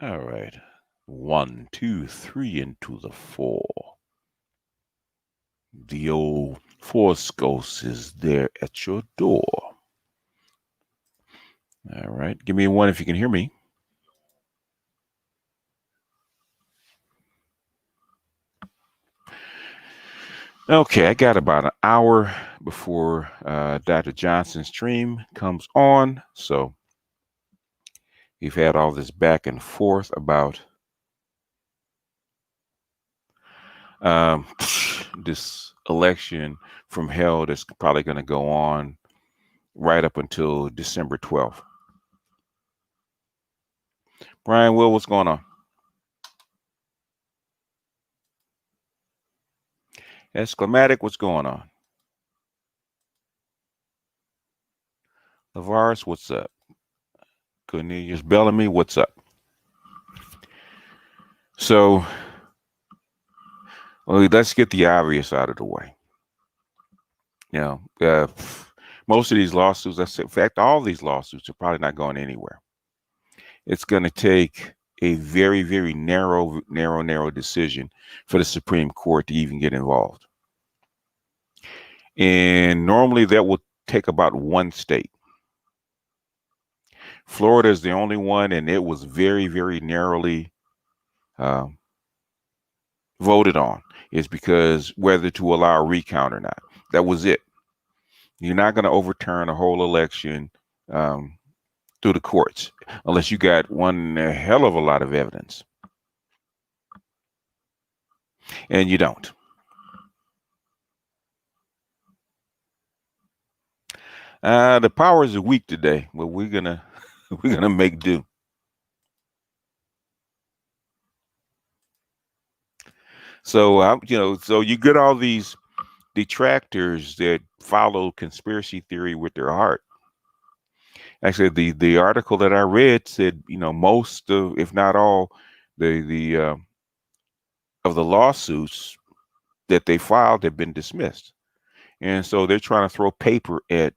All right. 1, 2, 3 into the 4. The old Force Ghost is there at your door. All right. Give me a 1 if you can hear me. Okay, I got about an hour before Dr. Johnson's stream comes on. So we've had all this back and forth about um, this election from hell that's probably going to go on right up until December 12th. Brian, Will, what's going on? Exclamatic, what's going on? Lavaris, what's up? Cornelius Bellamy, what's up? So let's get the obvious out of the way. You know, most of these lawsuits, in fact, all these lawsuits are probably not going anywhere. It's going to take a very, very narrow decision for the Supreme Court to even get involved. And normally that will take about one state. Florida is the only one, and it was very, very narrowly voted on. Is because whether to allow a recount or not. That was it. You're not going to overturn a whole election through the courts unless you got one hell of a lot of evidence. And you don't. The powers are weak today, but we're gonna make do. So so you get all these detractors that follow conspiracy theory with their heart. Actually, the article that I read said, most of, if not all, the of the lawsuits that they filed have been dismissed, and so they're trying to throw paper at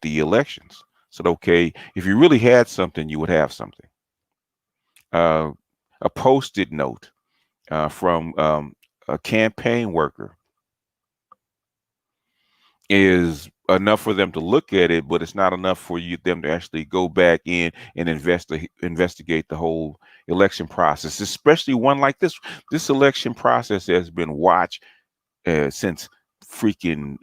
the elections. So, okay, if you really had something, you would have something. A post-it note from a campaign worker is enough for them to look at it, but it's not enough for them to actually go back in and investigate the whole election process, especially one like this. This election process has been watched since freaking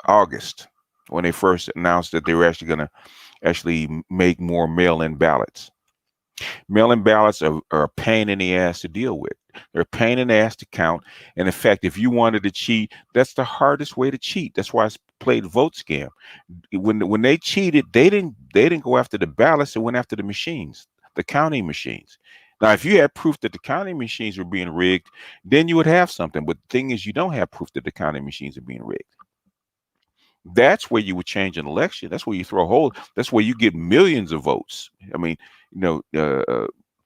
August, when they first announced that they were actually going to make more mail-in ballots. Mail-in ballots are a pain in the ass to deal with. They're a pain in the ass to count. And in fact, if you wanted to cheat, that's the hardest way to cheat. That's why it's played vote scam. When they cheated, they didn't go after the ballots. They went after the machines, the counting machines. Now, if you had proof that the counting machines were being rigged, then you would have something. But the thing is, you don't have proof that the counting machines are being rigged. That's where you would change an election. That's where you throw a hole. That's where you get millions of votes. I mean,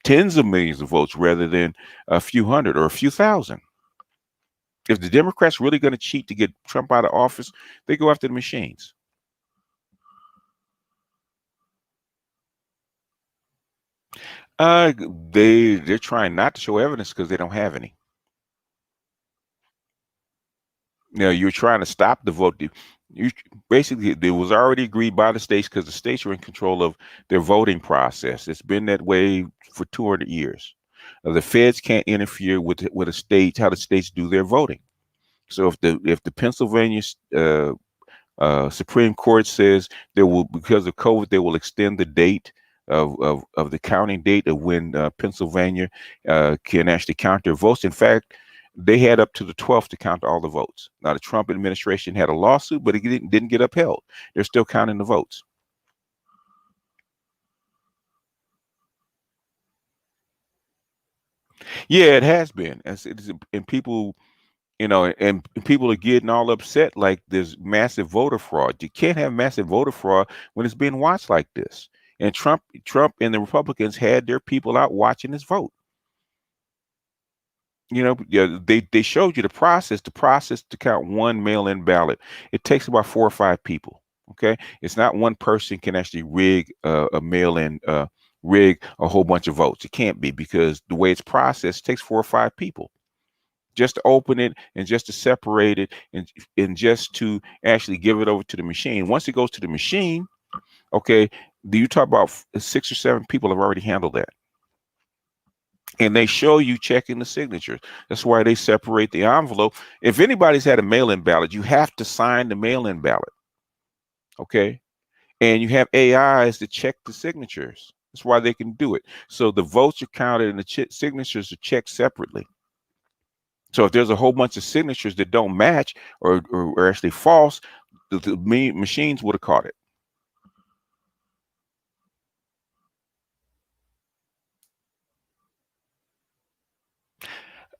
tens of millions of votes rather than a few hundred or a few thousand. If the Democrats really going to cheat to get Trump out of office, they go after the machines. They're trying not to show evidence because they don't have any. You're trying to stop the vote. You basically, it was already agreed by the states because the states are in control of their voting process. It's been that way for 200 years. The feds can't interfere with a state, how the states do their voting. So if the Pennsylvania Supreme Court says there will, because of COVID, they will extend the date of the counting date of when Pennsylvania can actually count their votes. In fact, they had up to the 12th to count all the votes. Now, the Trump administration had a lawsuit, but it didn't get upheld. They're still counting the votes. Yeah, it has been. And people, and people are getting all upset like there's massive voter fraud. You can't have massive voter fraud when it's being watched like this. And Trump and the Republicans had their people out watching this vote. Yeah, they showed you the process to count one mail-in ballot. It takes about 4 or 5 people. Okay, it's not one person can actually rig a mail-in, rig a whole bunch of votes. It can't be, because the way it's processed, it takes 4 or 5 people just to open it and just to separate it and just to actually give it over to the machine. Once it goes to the machine, okay, do you talk about 6 or 7 people have already handled that? And they show you checking the signatures. That's why they separate the envelope. If anybody's had a mail-in ballot, you have to sign the mail-in ballot. Okay. And you have AIs to check the signatures. That's why they can do it. So the votes are counted and the signatures are checked separately. So if there's a whole bunch of signatures that don't match or are actually false, the machines would have caught it.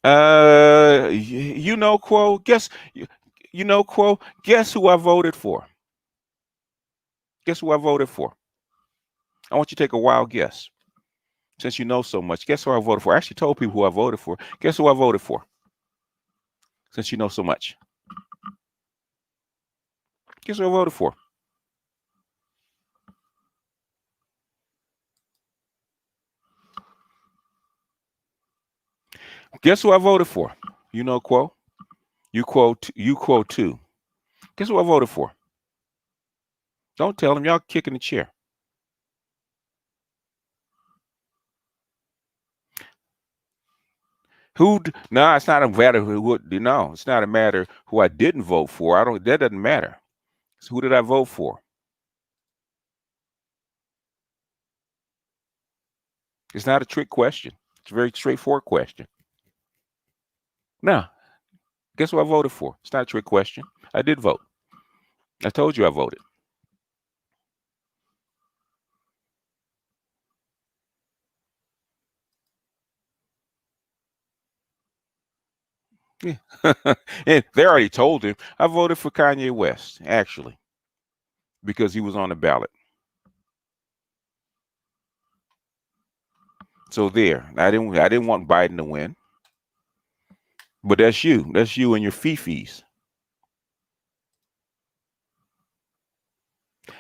You know, Quo, guess, you know, Quo, guess who I voted for? Guess who I voted for? I want you to take a wild guess. Since you know so much, guess who I voted for? I actually told people who I voted for. Guess who I voted for? Since you know so much. Guess who I voted for? Guess who I voted for? You know, Quo. You quote too. Guess who I voted for? Don't tell them, y'all kicking the chair. Who? No, it's not a matter who. No, it's not a matter who I didn't vote for. I don't. That doesn't matter. So who did I vote for? It's not a trick question. It's a very straightforward question. Now, guess who I voted for? It's not a trick question. I did vote. I told you I voted. Yeah. And they already told him. I voted for Kanye West, actually, because he was on the ballot. So there. I didn't want Biden to win. But that's you. That's you and your fifis.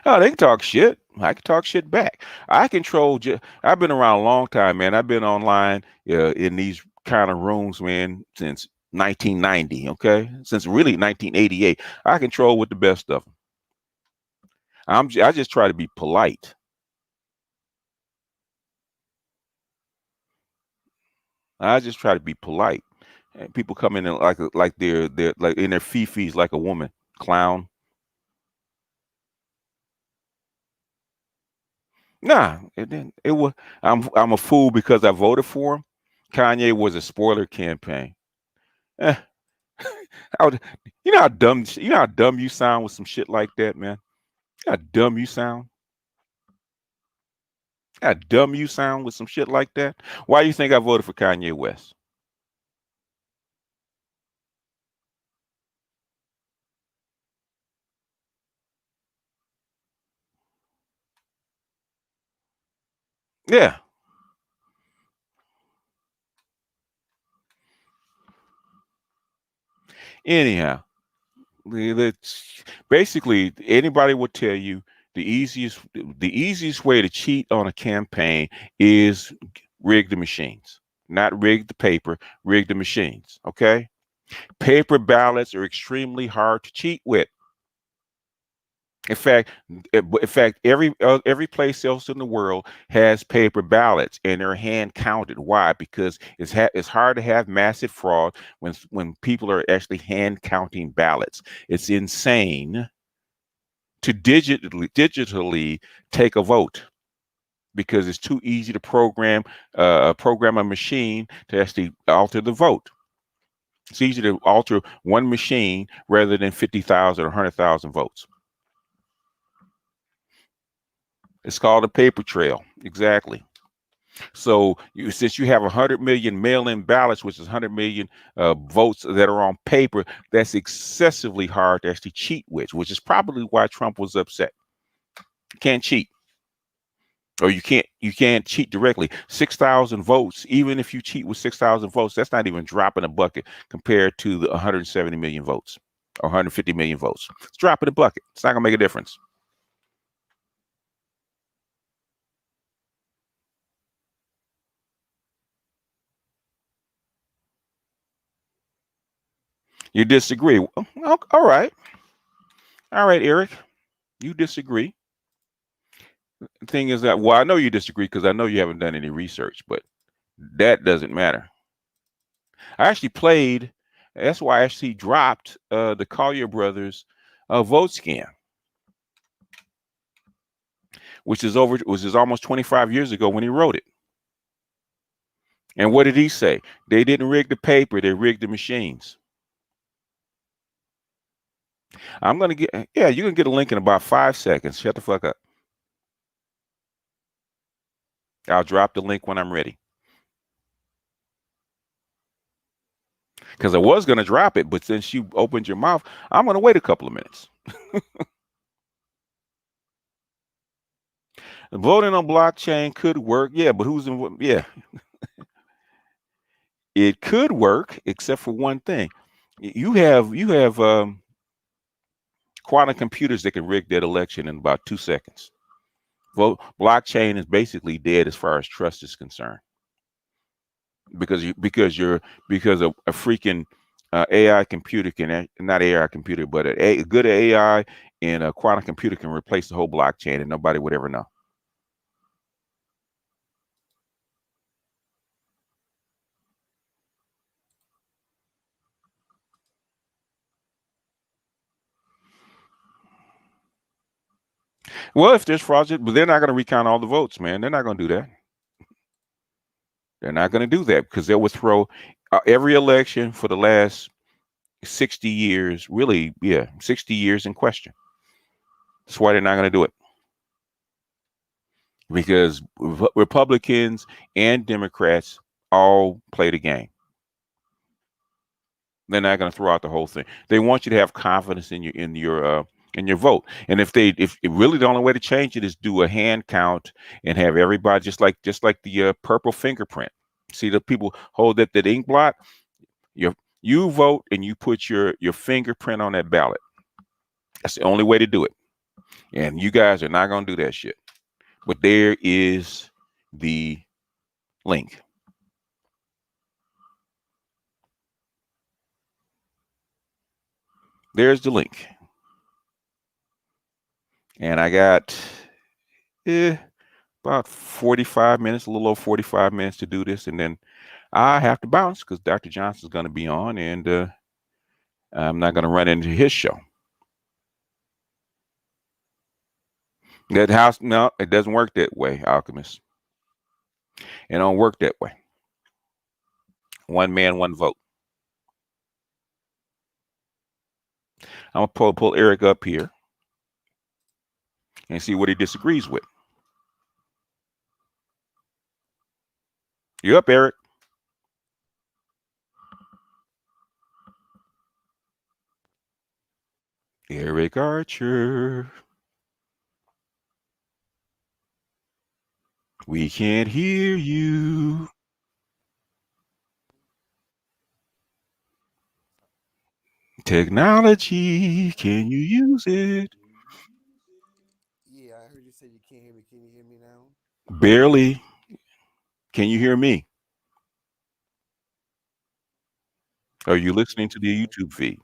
Oh, they can talk shit. I can talk shit back. I control. I've been around a long time, man. I've been online in these kind of rooms, man, since 1990. Okay, since really 1988. I control with the best of them. I just try to be polite. I just try to be polite. And people come in and like they're like in their fifis like a woman clown. Nah, it didn't. It was. I'm a fool because I voted for him. Kanye was a spoiler campaign. Eh, I would, you know how dumb you sound with some shit like that, man. You know how dumb you sound. How dumb you sound with some shit like that. Why you think I voted for Kanye West? Yeah. Anyhow, basically anybody will tell you the easiest way to cheat on a campaign is rig the machines. Not rig the paper, rig the machines. Okay. Paper ballots are extremely hard to cheat with. In fact, every place else in the world has paper ballots and they're hand counted. Why? Because it's hard to have massive fraud when people are actually hand counting ballots. It's insane to digitally take a vote because it's too easy to program a machine to actually alter the vote. It's easy to alter one machine rather than 50,000 or 100,000 votes. It's called a paper trail. Exactly. So since you have 100 million mail-in ballots, which is 100 million votes that are on paper, that's excessively hard to actually cheat with, which is probably why Trump was upset. You can't cheat. Or you can't cheat directly. 6,000 votes, even if you cheat with 6,000 votes, that's not even dropping a bucket compared to the 170 million votes or 150 million votes. It's dropping a bucket. It's not gonna make a difference. You disagree. All right. All right, Eric. You disagree. The thing is that, well, I know you disagree because I know you haven't done any research, but that doesn't matter. I actually played. That's why I actually dropped the Collier Brothers vote scam, which is almost 25 years ago when he wrote it. And what did he say? They didn't rig the paper; they rigged the machines. I'm gonna get. Yeah, you can get a link in about 5 seconds. Shut the fuck up. I'll drop the link when I'm ready. Because I was gonna drop it, but since you opened your mouth, I'm gonna wait a couple of minutes. Voting on blockchain could work, yeah, but who's in? Yeah, it could work, except for one thing. You have quantum computers that can rig that election in about 2 seconds. Vote blockchain is basically dead as far as trust is concerned because a freaking AI computer can not AI computer, but a good AI and a quantum computer can replace the whole blockchain, and nobody would ever know. Well, if there's fraudulent, but they're not going to recount all the votes, man. They're not going to do that. They're not going to do that because they will throw every election for the last 60 years, really, yeah, 60 years in question. That's why they're not going to do it. Because Republicans and Democrats all play the game. They're not going to throw out the whole thing. They want you to have confidence in your vote. And if really the only way to change it is do a hand count and have everybody just like the purple fingerprint. See the people hold up that ink blot. You vote and you put your fingerprint on that ballot. That's the only way to do it. And you guys are not going to do that shit. But there is the link. There's the link. And I got about 45 minutes, a little over 45 minutes to do this. And then I have to bounce because Dr. Johnson's going to be on, and I'm not going to run into his show. That house, no, it doesn't work that way, Alchemist. It don't work that way. One man, one vote. I'm going to pull Eric up here and see what he disagrees with. You up, Eric? Eric Archer. We can't hear you. Technology, can you use it? Yeah, I heard you say you can't hear me. Can you hear me now? Barely. Can you hear me? Are you listening to the YouTube feed?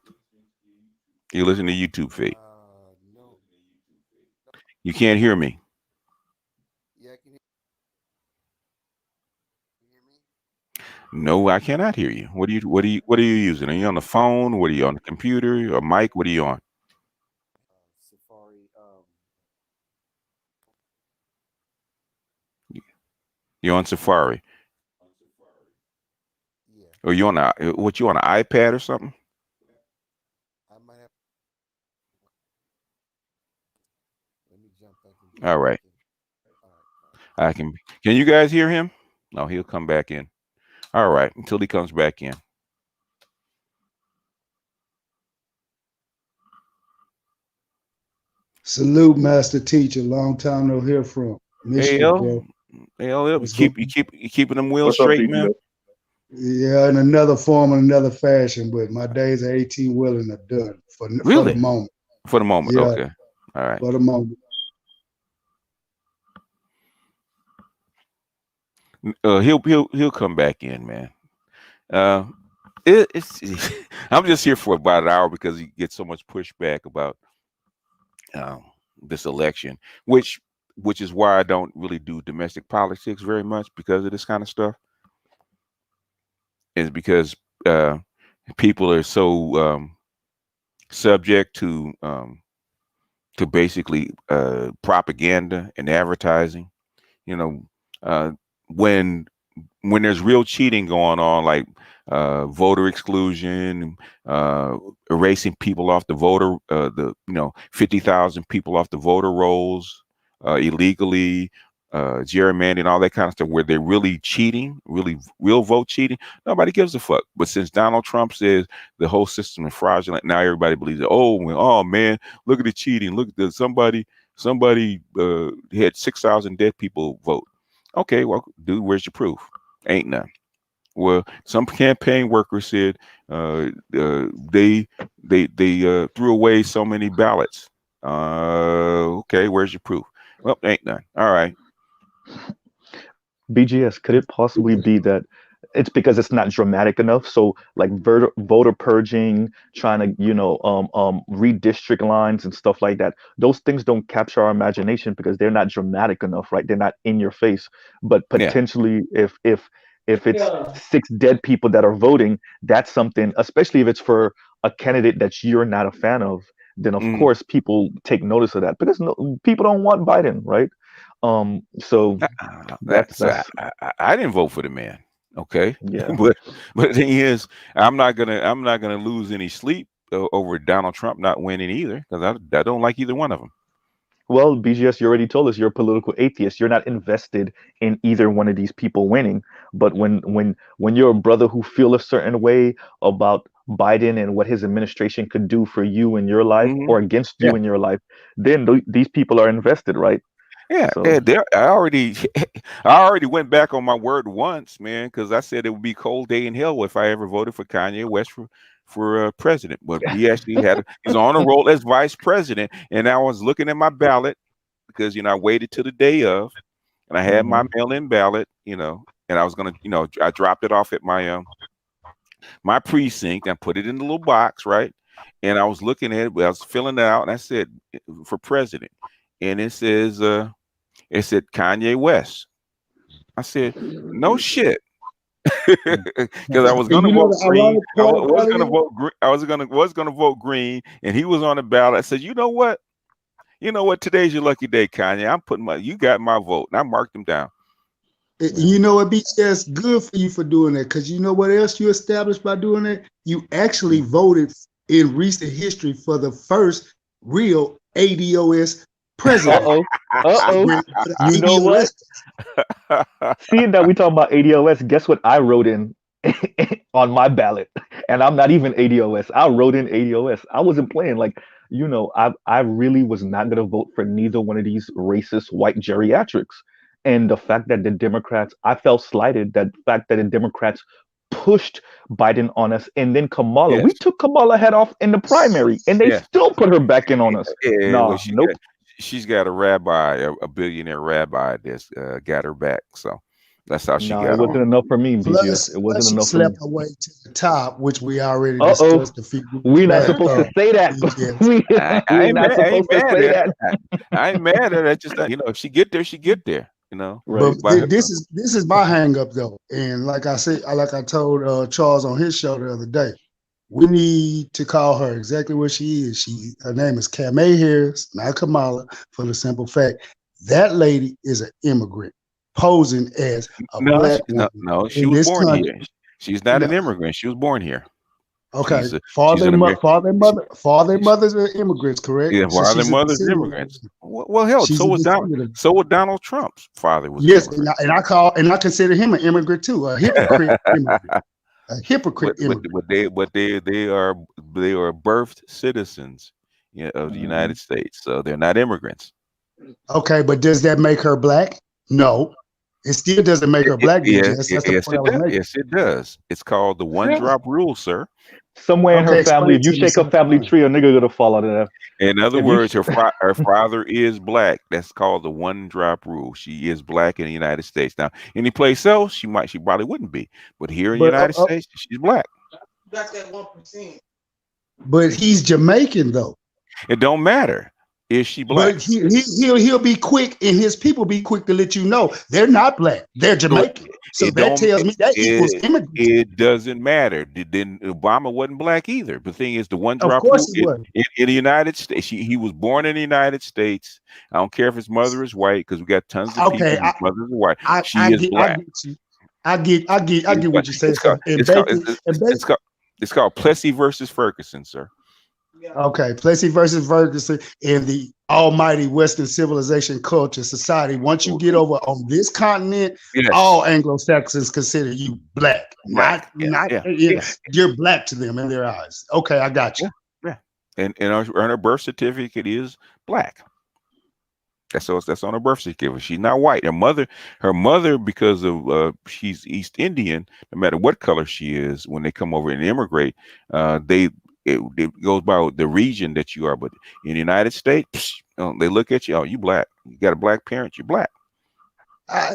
You listen to YouTube feed. No. You can't hear me. Yeah, I can hear me. No, I cannot hear you. What are you using? Are you on the phone? What are you on the computer? Or mic? What are you on? Safari. You're on Safari. Yeah, Or you on you on an iPad or something? I might have. Let me jump back and get All back right. in. All right. I can. Can you guys hear him? No, he'll come back in. All right, until he comes back in. Salute, master teacher. Long time no hear from. Miss Hey you, L, bro. hey L, you What's going on? keeping them wheels What's up, straight, man. TJ? Yeah, in another form, in another fashion, but my days of 18 wheeling are done for the Really? moment. For the moment, Yeah, okay. All right. for the moment. He'll come back in, man. Uh, it's I'm just here for about an hour because you get so much pushback about um, this election, which is why I don't really do domestic politics very much because of this kind of stuff. Is because people are so subject to basically propaganda and advertising. You know, uh, when when there's real cheating going on, like voter exclusion, uh, erasing people off the voter, 50,000 people off the voter rolls illegally, gerrymandering, all that kind of stuff, where they're really cheating, really real vote cheating. Nobody gives a fuck. But since Donald Trump says the whole system is fraudulent, now everybody believes it. Oh man, look at the cheating. Look at the somebody had 6,000 dead people vote. Okay, well, dude, where's your proof? Ain't none. Well, some campaign workers said they threw away so many ballots. Okay, where's your proof? Well, ain't none. All right. BGS, could it possibly be that it's because it's not dramatic enough? So like voter purging, trying to, redistrict lines and stuff like that. Those things don't capture our imagination because they're not dramatic enough, right? They're not in your face. But Yeah. potentially if it's 6 dead people that are voting, that's something, especially if it's for a candidate that you're not a fan of, then of course people take notice of that because people don't want Biden, right? So that's I didn't vote for the man. Okay. yeah. but the thing is, I'm not gonna lose any sleep over Donald Trump not winning either because I don't like either one of them. Well, BGS, you already told us you're a political atheist. You're not invested in either one of these people winning. But when you're a brother who feel a certain way about Biden and what his administration could do for you in your life Mhm. or against Yeah. you in your life, then these people are invested, right? Yeah, So I already I already went back on my word once, man, because I said it would be cold day in hell if I ever voted for Kanye West for president. But he actually he's on a roll as vice president, and I was looking at my ballot because I waited till the day of, and I had my mhm. mail-in ballot, and I was gonna, I dropped it off at my precinct and put it in the little box, right? And I was looking at it, I was filling it out, and I said for president, and it said Kanye West. I said, no shit. Because I was And gonna you know vote the green. ironic I part was about gonna it? vote green. I was gonna vote green, and he was on the ballot. I said, you know what? Today's your lucky day, Kanye. You got my vote, and I marked him down. And Yeah. you know what, Beach? That's good for you for doing that because you know what else you established by doing that? You actually voted in recent history for the first real ADOS president. Uh-oh. Uh-oh. When the You know what? ADOS, Seeing that we talking about ADOS, guess what I wrote in on my ballot? And I'm not even ADOS. I wrote in ADOS. I wasn't playing. Like, I really was not gonna vote for neither one of these racist white geriatrics. And the fact that the Democrats, I felt slighted. That fact that the Democrats pushed Biden on us, and then Kamala, we Yes, took Kamala head off in the primary, and they yes. still put her back in on us. Yeah, well, Nah, nope. she's got a rabbi, a billionaire rabbi that's got her back. So that's how she No, it got wasn't on. enough for me, BGS. It wasn't plus she enough for me. slept her way to the top, which we already Uh-oh. discussed a few weeks We're not back. supposed to say that. BGS. we, I we're ain't not mad. I ain't supposed to mad say at that. it. I ain't mad at it. Just if she get there, she get there. Right. But By her. this is my hang up though. And like I said, like I told Charles on his show the other day, we need to call her exactly what she is. Her name is Kamala Harris, not Kamala, for the simple fact that lady is an immigrant posing as a No, black woman no, she in was this born country. here. She's not an No, immigrant. She was born here. okay. She's an American. Father and mothers are immigrants, correct? Yeah, So father and she's a mother's descendant. immigrants. Well, hell, She's a descendant. So was Donald Trump's father was an Yes, immigrant. and I consider him an immigrant too, a hypocrite immigrant. A hypocrite but immigrant. they are birthed citizens, of the Mhm. United States, so they're not immigrants. Okay, but does that make her black? No. It still doesn't make her black, BGS. That's the Yes, point I it was does. making. Yes, it does. It's called the one drop rule, sir. Somewhere in her Okay, family, explain if you to me shake a something. family tree, a nigga gonna fall out of that. In other If you, words, her father is black. That's called the one drop rule. She is black in the United States. Now, any place else, she probably wouldn't be, but here in the But United States, she's black. got that 1%. But he's Jamaican though. It don't matter. Is she black? But he'll be quick, and his people be quick to let you know they're not black. They're Jamaican. So It that don't- tells me that equals immigrants. It doesn't matter. Then Obama wasn't black either. The thing is, the one Of drop course rule he was. in the United States. He was born in the United States. I don't care if his mother is white, because we got tons of people whose mothers are white. She is black. I get what you're saying. It's called Plessy versus Ferguson, sir. Okay, Plessy versus Ferguson in the almighty Western civilization culture society. Once you get over on this continent, all Anglo-Saxons consider you black. You're black to them in their eyes. Okay, I got you. Yeah. And her birth certificate is black. That's on her birth certificate. She's not white. Her mother, because of she's East Indian, no matter what color she is, when they come over and immigrate, it goes by the region that you are. But in the United States, they look at you, oh, you black. You got a black parent, you're black.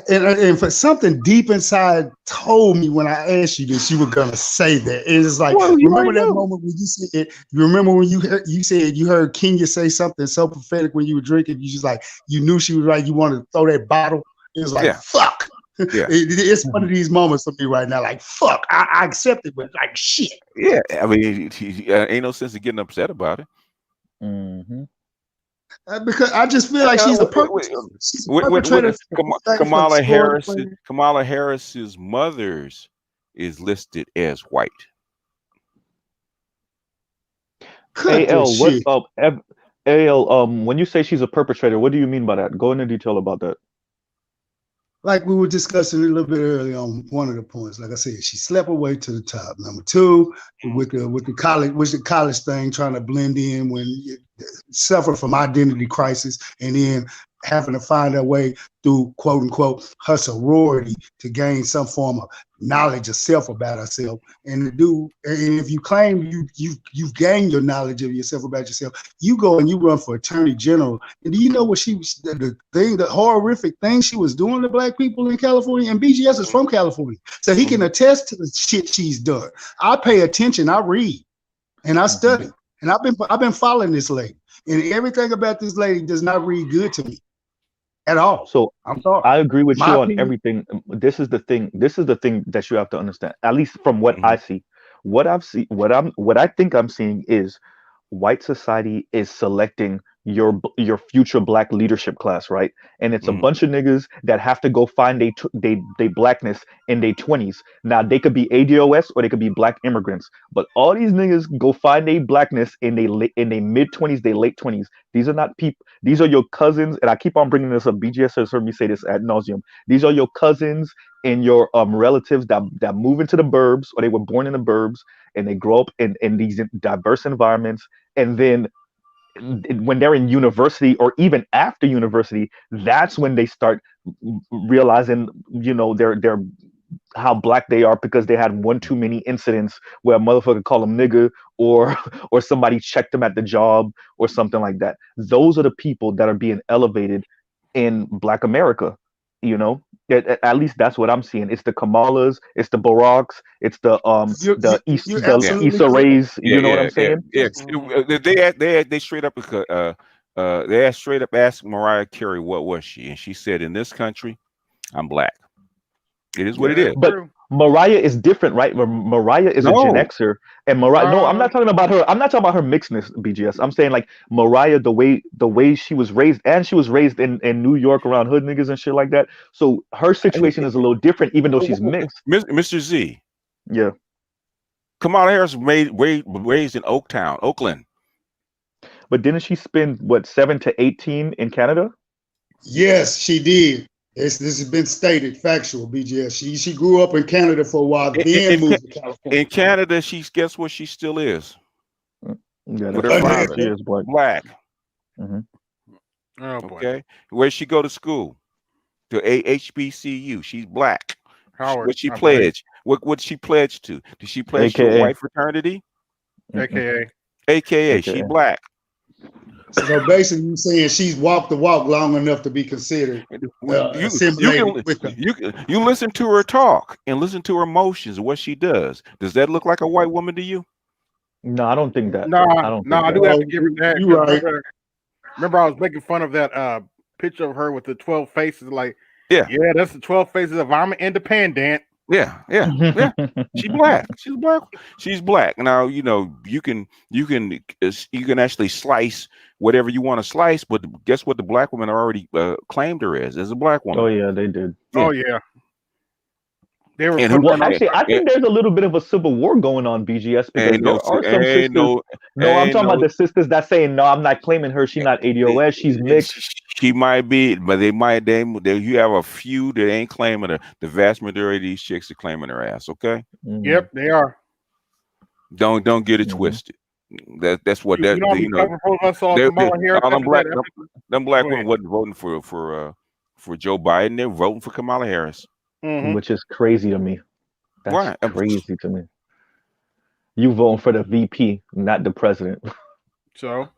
And for something deep inside told me when I asked you this, you were gonna say that. It's like, remember that moment when you said it? You remember when you said you heard Kenya say something so prophetic when you were drinking? You just like, you knew she was right. You wanted to throw that bottle. It was like, fuck. Yeah. It's one of these moments for me right now. Like, fuck, I accept it, but like, shit. Yeah, I mean, ain't no sense in getting upset about it. Mm-hmm. Because I just feel like she's a perpetrator. Kamala Harris. Kamala Harris's mother's is listed as white. AL, when you say she's a perpetrator, what do you mean by that? Go into detail about that. Like we were discussing a little bit earlier on one of the points, like I said, she slept her way to the top. Number two, with the college thing, trying to blend in when you suffer from identity crisis, and then having to find her way through quote unquote her sorority to gain some form of knowledge of self about herself. And if you claim you've gained your knowledge of yourself about yourself, you go and you run for attorney general. And do you know what the horrific thing she was doing to black people in California? And BGS is from California, so he can attest to the shit she's done. I pay attention, I read, and I study, and I've been following this lady, and everything about this lady does not read good to me at all. So I'm sorry. I agree with you on everything. This is the thing that you have to understand, at least from what I see. What I think I'm seeing is white society is selecting your future black leadership class, right? And it's a bunch of niggas that have to go find they blackness in their 20s. Now they could be ADOS or they could be black immigrants, but all these niggas go find their blackness in their mid 20s, their late 20s. These are not people. These are your cousins, and I keep on bringing this up. BGS has heard me say this ad nauseum. These are your cousins and your relatives that move into the burbs, or they were born in the burbs, and they grow up in these diverse environments, and then when they're in university or even after university, that's when they start realizing, they're how black they are because they had one too many incidents where a motherfucker called them nigga or somebody checked them at the job or something like that. Those are the people that are being elevated in Black America. At least that's what I'm seeing. It's the Kamalas, it's the Baracks, it's the Issa Rays. You know what I'm saying? Yeah. They straight up asked Mariah Carey what was she, and she said, "In this country, I'm black." It is what it is. But Mariah is different, right? Mariah is a Gen Xer, and Mariah. No, I'm not talking about her. I'm not talking about her mixedness, BGS. I'm saying like Mariah, the way she was raised, and she was raised in New York around hood niggas and shit like that. So her situation is a little different, even though she's mixed. Mr. Z. Yeah. Kamala Harris raised in Oakland. But didn't she spend 7 to 18 in Canada? Yes, she did. This has been stated, factual, BGS. She grew up in Canada for a while, then moved to California. In Canada, guess what she still is? Yeah, with her father. She is black. Mm-hmm. Oh boy. Okay. Where'd she go to school? To HBCU. She's black. Howard. What she pledged? What she pledged to? Did she pledge to a white fraternity? AKA. She black. So basically, you're saying she's walked the walk long enough to be considered assimilated with them. You listen to her talk and listen to her motions and what she does. Does that look like a white woman to you? No, I don't think that. No, I don't no, think I that. do have to give her that. You right. Remember, I was making fun of that picture of her with the 12 faces. Like, Yeah, yeah, that's the 12 faces of I'm independent. yeah. She's black. She's black. She's black. Now you know you can actually slice whatever you want to slice, but guess what? The black women already claimed her as a black woman. Oh yeah, they did. Oh yeah. They were. And Well, actually, I think there's a little bit of a civil war going on, BGS, because there are some sisters. No, I'm talking about the sisters that saying, no, I'm not claiming her. She's not ADOS. She's mixed. She might be, but you have a few that ain't claiming her. The vast majority of these chicks are claiming her ass. Okay. Yep, they are. Don't get it twisted. That's what that you know. Them black women wasn't voting for Joe Biden. They're voting for Kamala Harris. Which is crazy to me. That's Why? crazy to me. You voting for the VP, not the president. So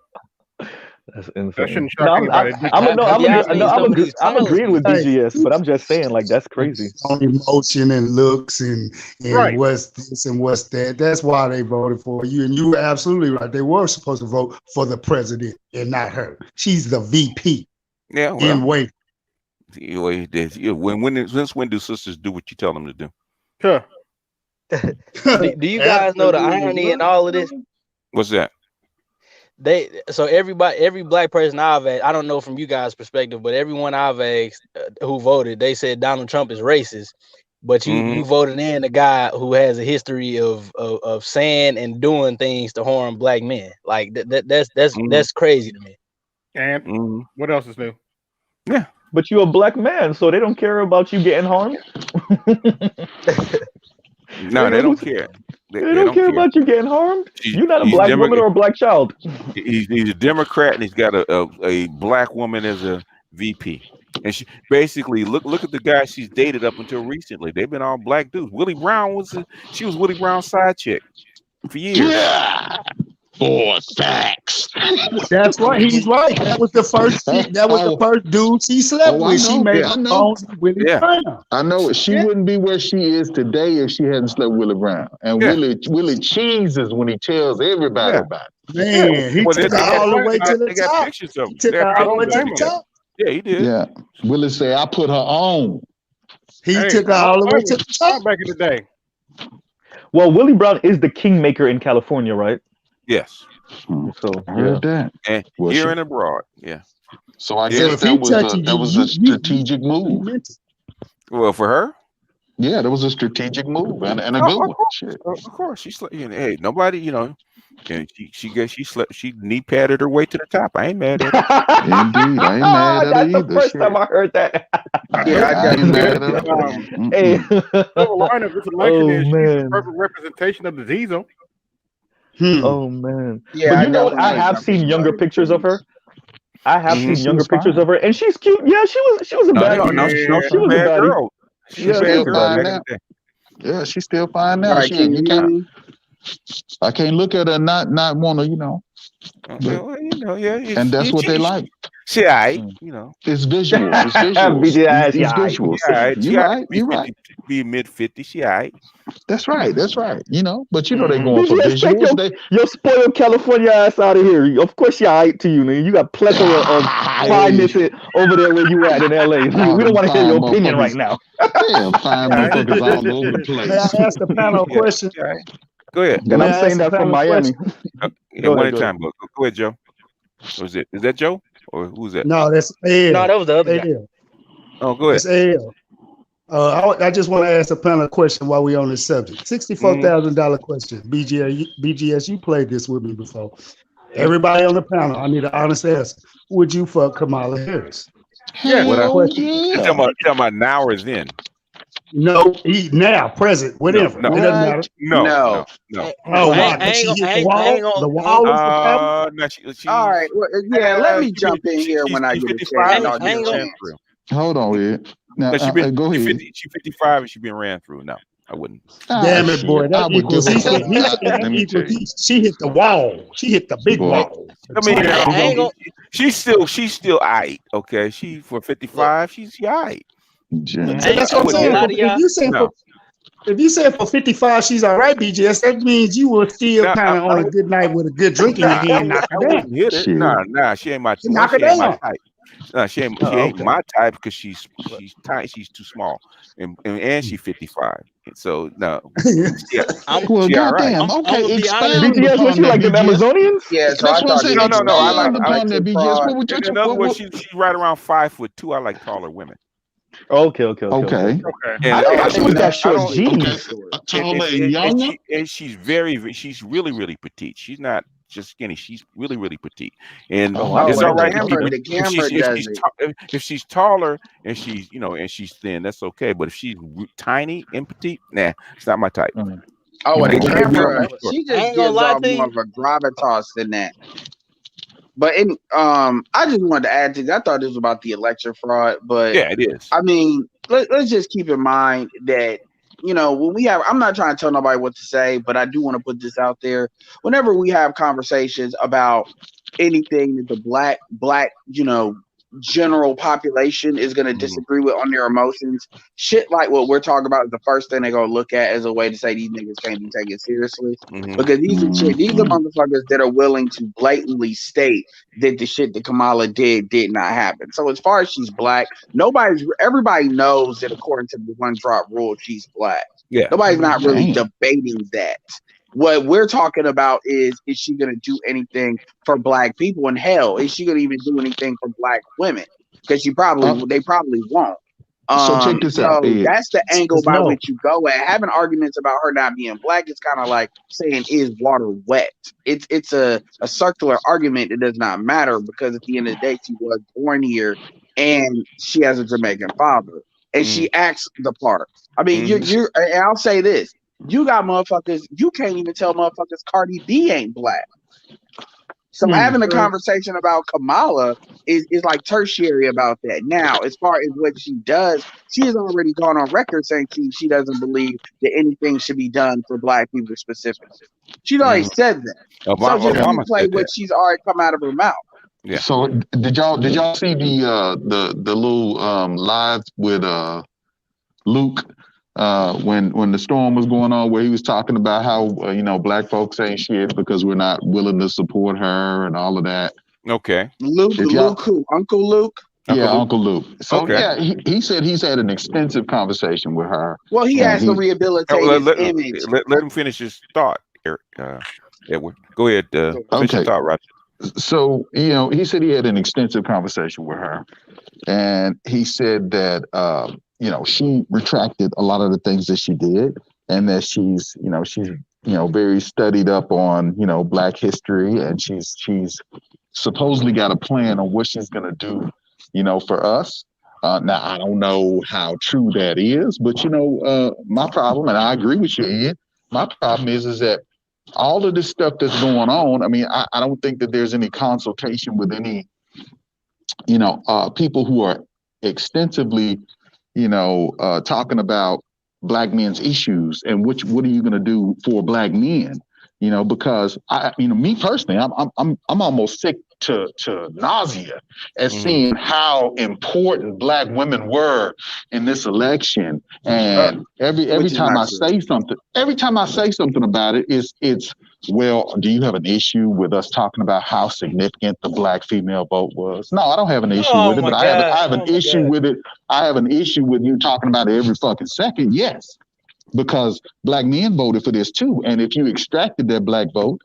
that's that insane. shouldn't shock anybody. I'm agreeing with BGS, but I'm just saying, like, that's crazy. On emotion and looks and Right. what's this and what's that. That's why they voted for you. And you were absolutely right. They were supposed to vote for the president and not her. She's the VP. Yeah. Well, In wait. when do sisters do what you tell them to do? Huh. Do you guys know the irony in all of this? What's that? Every black person I've asked, I don't know from you guys' perspective, but everyone I've asked who voted, they said Donald Trump is racist. But you voted in a guy who has a history of saying and doing things to harm black men. Like that's crazy to me. And what else is new? Yeah. But you're a black man, so they don't care about you getting harmed. No, they don't care. They don't care about you getting harmed. You're not a black woman or a black child. He's a Democrat, and he's got a black woman as a VP. And she basically look at the guys she's dated up until recently. They've been all black dudes. Willie Brown was Willie Brown's side chick for years. Yeah. For facts. That's right. He's right. That was the first. That was the first dude she slept with. She made a phone with Willie Brown. I know it. She wouldn't be where she is today if she hadn't slept with Willie Brown. And Willie cheeses when he tells everybody about it. Man, he took her all the way to the top. He took her all the way to the top. Yeah, he did. Yeah. Willie said, I put her on. He took her all the way to the top. Back in the day. Well, Willie Brown is the kingmaker in California, right? Yes. So I heard that. And here and abroad. Yeah. So I guess that was a strategic move. Well, for her? Yeah, that was a strategic move and a good one. Shit. Of course. She slept. Hey, nobody, and she slept. She knee padded her way to the top. I ain't mad at her. Indeed, I ain't mad at her That's either. the first time I heard that. I ain't mad at her. Hey. Silver line of this election is she's the perfect representation of the diesel. Oh man. Yeah, but you know what? I have seen younger pictures of her. I have seen younger pictures of her, and she's cute. Yeah, she was a bad girl. She was a bad girl. She's still fine now. Yeah, she's still fine now. Right, I can't look at her and not want to, and that's what they like. She aight, It's visual. It's visuals. It's visuals. You're right. Be mid-50s. She aight. That's right. But they going for visuals. Your spoiled California ass out of here. Of course, you're aight to you, man. You got plethora of fineness over there where you at in LA. We don't want to hear your opinion right now. Yeah, fine motherfuckers all over the place. May I ask the panel a question? Go ahead. And I'm saying that from Miami. One at a time. Go ahead, Joe. What is it? Is that Joe? Or who's that? No, that's Ed. No, that was the other guy. Oh, go ahead. It's Ed. I just want to ask the panel a question while we're on this subject. $64,000 question. BGS, you played this with me before. Everybody on the panel, I need an honest answer. Would you fuck Kamala Harris? You talking about now or then? No, now, present, whatever. No. It doesn't matter. No. Oh, wow. Did she hit the wall was the problem? No, All right. Well, let me jump in here when I get a chance. Hold on, Ed. Now, But go ahead. She's 55 and she's been ran through now. I wouldn't. Damn it, boy. That equals. He said Let me tell you. she hit the wall. She hit the big wall. I mean, I ain't gonna. she's still aight. Okay, she for 55, she's aight. Jen. So that's what I'm saying. lie to y'all. If you say for 55 she's all right, BJS, that means you were still kind of on a good night with a good drink in your hand. Knock her down. Hit it. Nah, she ain't my Knock her she ain't my down. type. No, she ain't my type because she's tight. She's too small, and she's 55. So no, yeah. Well, goddamn. I'm Okay, gonna be honest. expound BGS, upon what you that, like them BGS. Amazonians? Yeah, so That's I what I'm thought saying. No, I like. Expound upon that, BGS. What would you? In other words, she's right around 5'2". I like taller women. Okay. Okay. Okay. And I didn't know she got short Okay. G's. Taller and younger. and she's she's really petite. She's not just skinny. She's really petite. And Oh, it's the all right camera does it. if she's taller and she's and she's thin, that's okay. But if she's tiny and petite, nah, it's not my type. Mm. Oh, and the Okay. camera, Sure. she I just ain't gonna gives lie off to you. more of a gravitas than that. But I just wanted to add to that. I thought this was about the election fraud, but Yeah, it is. I mean, let's just keep in mind that, when we have, I'm not trying to tell nobody what to say, but I do want to put this out there. Whenever we have conversations about anything that the black, general population is going to disagree with on their emotions, shit like what we're talking about is the first thing they're going to look at as a way to say these niggas can't be taken seriously. Because these are motherfuckers that are willing to blatantly state that the shit that Kamala did not happen. So as far as she's black, everybody knows that according to the one drop rule, she's black. Yeah. Nobody's not really debating that. What we're talking about is she going to do anything for black people? And hell, is she going to even do anything for black women? Because they probably won't. So check this out. That's the angle by No. which you go at. Having arguments about her not being black is kind of like saying, is water wet? It's a circular argument that does not matter, because at the end of the day, she was born here and she has a Jamaican father and she acts the part. I mean, and I'll say this. You got motherfuckers, you can't even tell motherfuckers Cardi B ain't black. So having a conversation about Kamala is like tertiary about that. Now, as far as what she does, she has already gone on record saying she doesn't believe that anything should be done for black people specifically. She's already said that. So just replay what she's already come out of her mouth. Yeah. So did y'all see the little live with Luke when the storm was going on, where he was talking about how black folks ain't shit because we're not willing to support her and all of that. Okay. Luke who? Uncle Luke? Uncle Luke. So okay. he said he's had an extensive conversation with her. Well, he has to rehabilitate his image. Let him finish his thought, Eric. Edward. Go ahead. Finish your thought, Roger. So, he said he had an extensive conversation with her, and he said that, she retracted a lot of the things that she did, and that she's very studied up on, black history, and she's supposedly got a plan on what she's going to do, for us. Now, I don't know how true that is, but, my problem, and I agree with you, Ian, my problem is that all of this stuff that's going on, I mean, I don't think that there's any consultation with any, people who are extensively, talking about black men's issues and what are you going to do for black men? Because me personally, I'm almost sick to nausea at seeing how important black women were in this election. And every time I say something about it, it's well, do you have an issue with us talking about how significant the black female vote was? No, I don't have an issue with it, but I have an issue with it. I have an issue with you talking about it every fucking second. Yes. Because black men voted for this too. And if you extracted that black vote,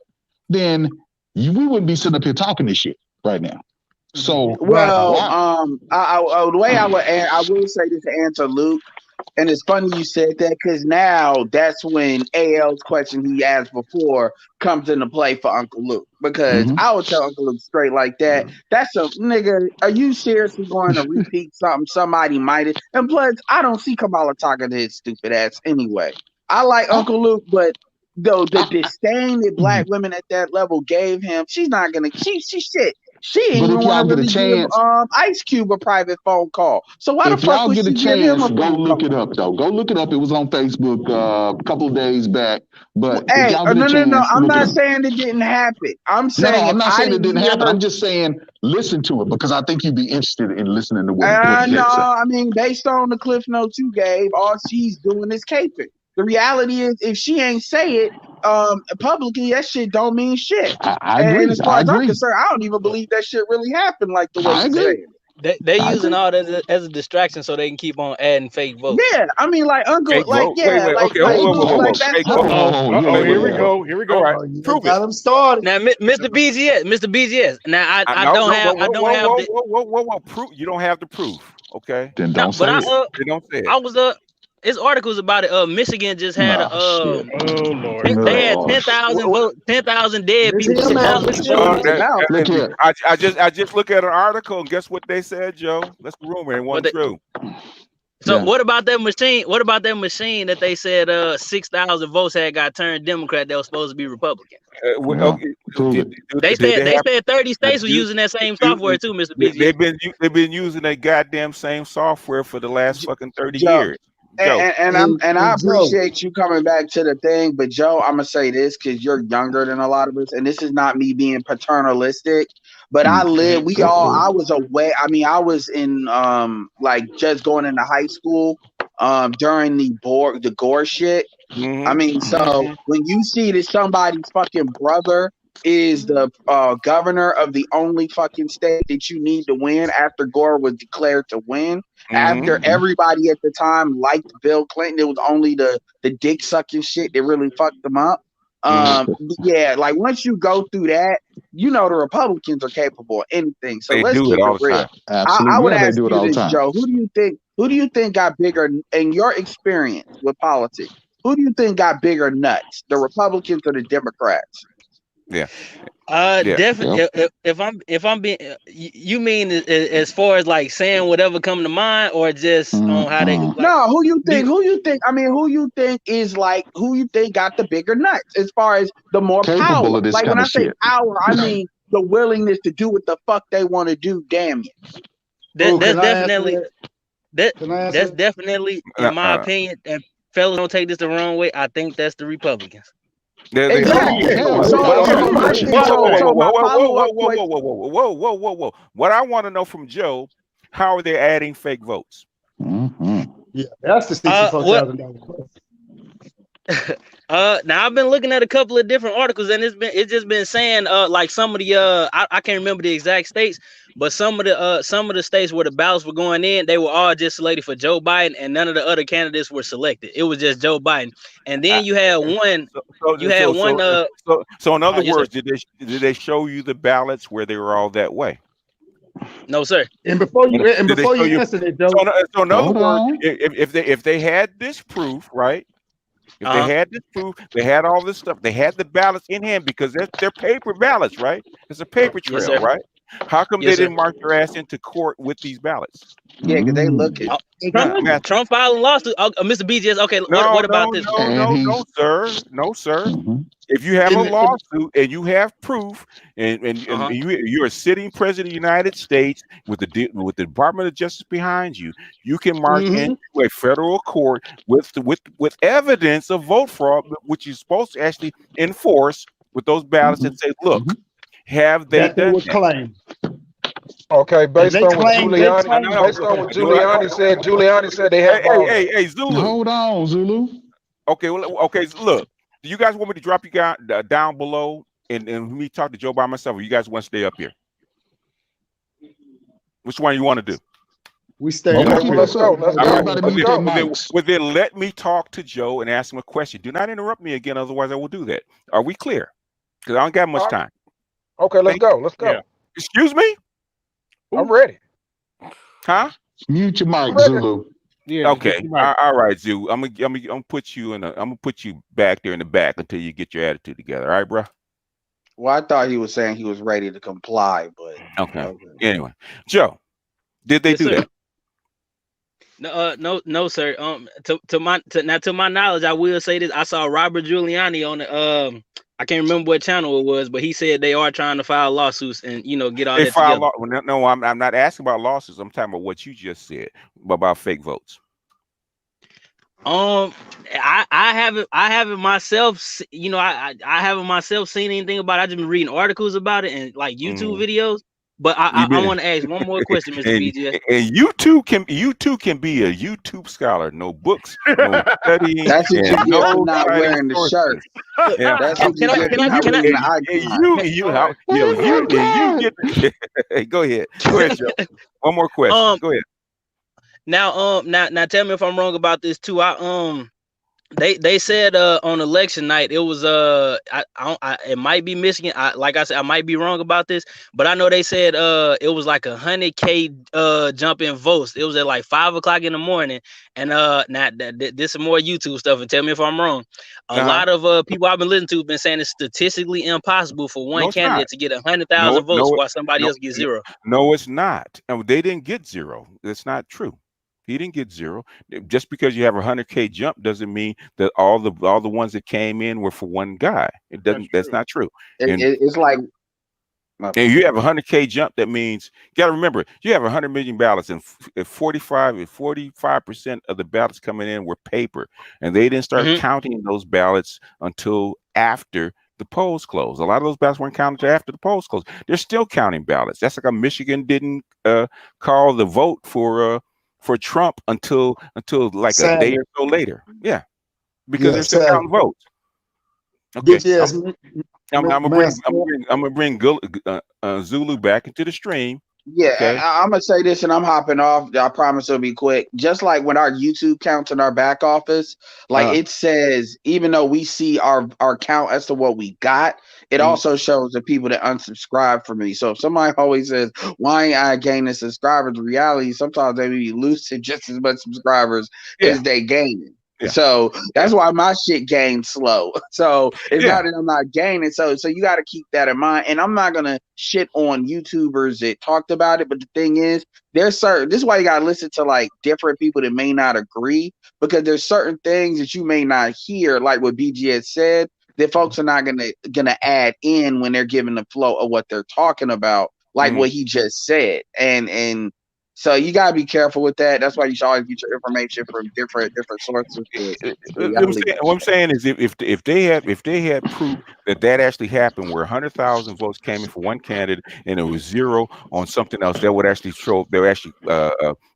then we wouldn't be sitting up here talking this shit right now. So, the way I will say this to answer Luke, and it's funny you said that, because now that's when AL's question he asked before comes into play for Uncle Luke. Because I would tell Uncle Luke straight like that, that's a nigga, are you seriously going to repeat something somebody might have? And plus, I don't see Kamala talking to his stupid ass anyway. I like Uncle Luke, but though the disdain that black women at that level gave him, she's not gonna. She shit. She didn't But even if y'all want to get a really give chance, Ice Cube a private phone call. So why the if fuck y'all would get she a give him chance, a go phone look call? it up though. Go look it up. It was on Facebook a couple of days back. But if Hey, y'all get a no. chance, I'm look it not up. saying it didn't happen. I'm No, saying I'm if not I saying it didn't didn't hear happen. her. I'm just saying listen to it because I think you'd be interested in listening to what No, Jay said. I mean, based on the cliff notes you gave, all she's doing is caping. The reality is, if she ain't say it publicly, that shit don't mean shit. I And agree. as far I as I'm agree. concerned, I don't even believe that shit really happened like the way I you agree. saying it. They I using agree. all that as a distraction so they can keep on adding fake votes. Yeah, I mean, like Uncle, Fake like vote. Wait, yeah, okay. like Whoa. that's Fake Uncle. vote. Oh, Here we yeah. go. Here we All go. right. You Prove got it. him started. Now, Mr. BGS. Now I No, don't no, have the whoa. Proof. You don't have the proof. Okay. Then no, don't but say it. You don't say it. I was it's articles about it. Michigan just had Nah, shit. Oh Lord. they had No. 10,000 vote, 10,000 dead Let people him vote out. for Let Joe him Watch out. your mouth. Look here. I just look at an article and guess what they said, Joe? That's the rumor. It What wasn't they, true. so Yeah. what about that machine? What about that machine that they said 6,000 votes had got turned Democrat that was supposed to be Republican? No. Okay. Prove it. They Did said they have 30 states were do- using that same software too, Mr. they've BGS. been using that goddamn same software for the last fucking 30 Joe, years. Joe. and I Joe. appreciate you coming back to the thing, but Joe, I'm gonna say this because you're younger than a lot of us, and this is not me being paternalistic, but I was away. I mean, I was in like just going into high school during the Gore shit. I mean, so when you see that somebody's fucking brother is the governor of the only fucking state that you need to win after Gore was declared to win, after everybody at the time liked Bill Clinton, it was only the dick sucking shit that really fucked them up. Yeah, like once you go through that, you know the Republicans are capable of anything. So They let's do keep it it all the real. time. Absolutely. I would Yeah, they ask do it you all the this, time. Joe. Who do you think got bigger in your experience with politics? Who do you think got bigger nuts, the Republicans or the Democrats? Yeah. Definitely. If I'm being, you mean as far as like saying whatever come to mind, or just on how they like? No, who you think? I mean, who you think is like? Who you think got the bigger nuts as far as the more Capable power? of this Like when kind I of say shit. power, I mean the willingness to do what the fuck they want to do. Damn it. That's Can I answer definitely that? Can I answer that's that? definitely, in my opinion, and fellas don't take this the wrong way, I think that's the Republicans. Exactly. Hell, So hell, my thing, so my follow-up question. Whoa. What I want to know from Joe, how are they adding fake votes? Yeah, that's the $64,000. Now I've been looking at a couple of different articles, and it's just been saying like some of the I can't remember the exact states, but some of the states where the ballots were going in, they were all just selected for Joe Biden, and none of the other candidates were selected. It was just Joe Biden, and then you had one. So in other yes, words, did they show you the ballots where they were all that way? No, sir. And before you answer that, Joe. So in other words, if they had this proof, right? If they had this proof, they had all this stuff, they had the ballots in hand because they're paper ballots, right? It's a paper trail, Yes, right? How come they didn't march their ass into court with these ballots? Yeah, because they looking. Trump filing lawsuit. Mr. BGS. Okay, what about this? No, sir. If you have a lawsuit and you have proof, and you're a sitting president of the United States with the Department of Justice behind you, you can march into a federal court with evidence of vote fraud, which you're supposed to actually enforce with those ballots and say, look, have they done that? Claim. Okay, based on what Giuliani said they have. Hey, Zulu. Hold on, Zulu. Okay, look. Do you guys want me to drop you guys down below and me talk to Joe by myself, or you guys want to stay up here? Which one you want to do? We stay Okay, up here. Let's go. Well, then let me talk to Joe and ask him a question. Do not interrupt me again, otherwise I will do that. Are we clear? Because I don't got much time. Okay, let's go. Yeah. Excuse me? I'm ready. Huh? Mute your mic, Zulu. Yeah. Okay. All right, Zulu. I'm gonna put you I'm gonna put you back there in the back until you get your attitude together. All right, bro? Well, I thought he was saying he was ready to comply, but okay. Anyway, Joe, did they do that? No, sir. To my knowledge, I will say this. I saw Robert Giuliani on the I can't remember what channel it was, but he said they are trying to file lawsuits and get all They that file together. no, I'm not asking about lawsuits. I'm talking about what you just said about fake votes. I haven't myself, I haven't myself seen anything about it. I've just been reading articles about it and like YouTube videos. But I want to ask one more question, Mr. BGS. And you too can be a YouTube scholar. No books, no studying. That's what you and get for no not citing wearing the sources. shirt. Yeah. That's what you get for not can I- wearing the icon. You get. Hey, go ahead, Joe. One more question. Go ahead. Now tell me if I'm wrong about this too. They said on election night it was it might be Michigan. Like I said, I might be wrong about this, but I know they said it was like 100K jump in votes. It was at like 5 o'clock in the morning, and this is more YouTube stuff. And tell me if I'm wrong. A lot of people I've been listening to have been saying it's statistically impossible for one candidate to get 100,000 votes while somebody else gets zero. No, it's not. They didn't get zero. That's not true. He didn't get zero. Just because you have a 100K jump doesn't mean that all the ones that came in were for one guy. It doesn't. That's not true. It's like, and you have a 100K jump. That means you got to remember you have 100 million ballots, and 45% of the ballots coming in were paper, and they didn't start counting those ballots until after the polls closed. A lot of those ballots weren't counted after the polls closed. They're still counting ballots. That's like Michigan didn't call the vote for Trump until like a day or so later. Yeah, because they're still counting votes. Okay, I'm gonna bring Zulu back into the stream. Yeah, okay. I'm gonna say this, and I'm hopping off. I promise it'll be quick. Just like when our YouTube counts in our back office, like it says, even though we see our count as to what we got, it also shows the people that unsubscribe from me. So if somebody always says, "Why ain't I gaining subscribers?" The reality, sometimes they be losing just as much subscribers as they gaining. Yeah. So that's why my shit gains slow. So it's not that I'm not gaining. So you got to keep that in mind. And I'm not gonna shit on YouTubers that talked about it. But the thing is, there's certain. This is why you gotta listen to like different people that may not agree, because there's certain things that you may not hear, like what BGS said, that folks are not gonna add in when they're giving the flow of what they're talking about, like what he just said. And so you gotta be careful with that. That's why you should always get your information from different sources. What I'm saying is, if they had proof that actually happened, where 100,000 votes came in for one candidate and it was zero on something else, that would actually show. There were actually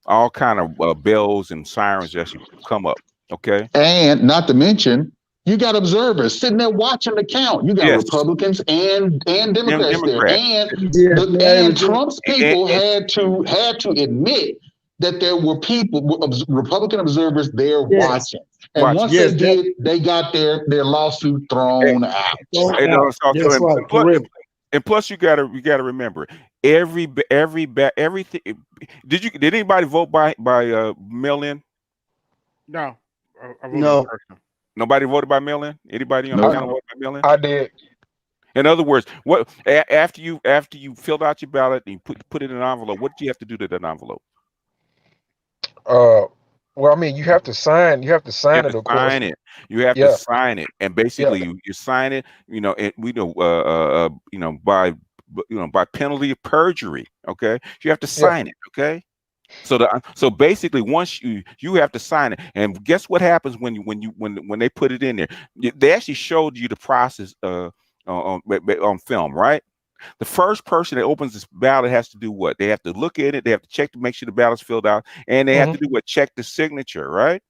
all kind of bells and sirens actually come up. Okay, and not to mention, you got observers sitting there watching the count. You got Republicans and Democrats there, and Trump's people had to admit that there were Republican observers there watching. And once they did, they got their lawsuit thrown out. And plus, you gotta remember everything. Did anybody vote by mail-in? No. No. Nobody voted by mail-in? Anybody on the panel voted by mail-in? I did. In other words, what after you filled out your ballot and you put it in an envelope, what did you have to do to that envelope? Well, I mean, you have to sign. You have to sign it. Of course. You have to sign it, and basically you sign it. By penalty of perjury. Okay, you have to sign it. Okay. So basically, once you have to sign it, and guess what happens when they put it in there? They actually showed you the process on film, right? The first person that opens this ballot has to do what? They have to look at it. They have to check to make sure the ballot's filled out, and they have to do what? Check the signature, right?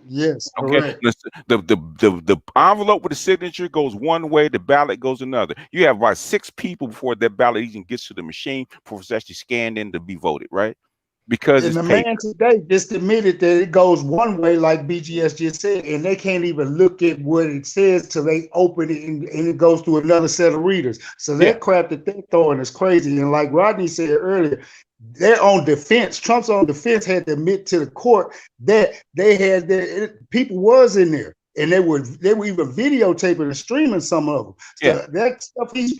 Yes. Okay. Correct. The envelope with the signature goes one way, the ballot goes another. You have about 6 people before that ballot even gets to the machine before it's actually scanned in to be voted, right? Because and the man today just admitted that it goes one way, like BGS just said, and they can't even look at what it says till they open it and it goes to another set of readers. So that crap that they're throwing is crazy. And like Rodney said earlier, they're on defense. Trump's on defense had to admit to the court that they had people was in there. And they were even videotaping and streaming some of them. So that stuff he's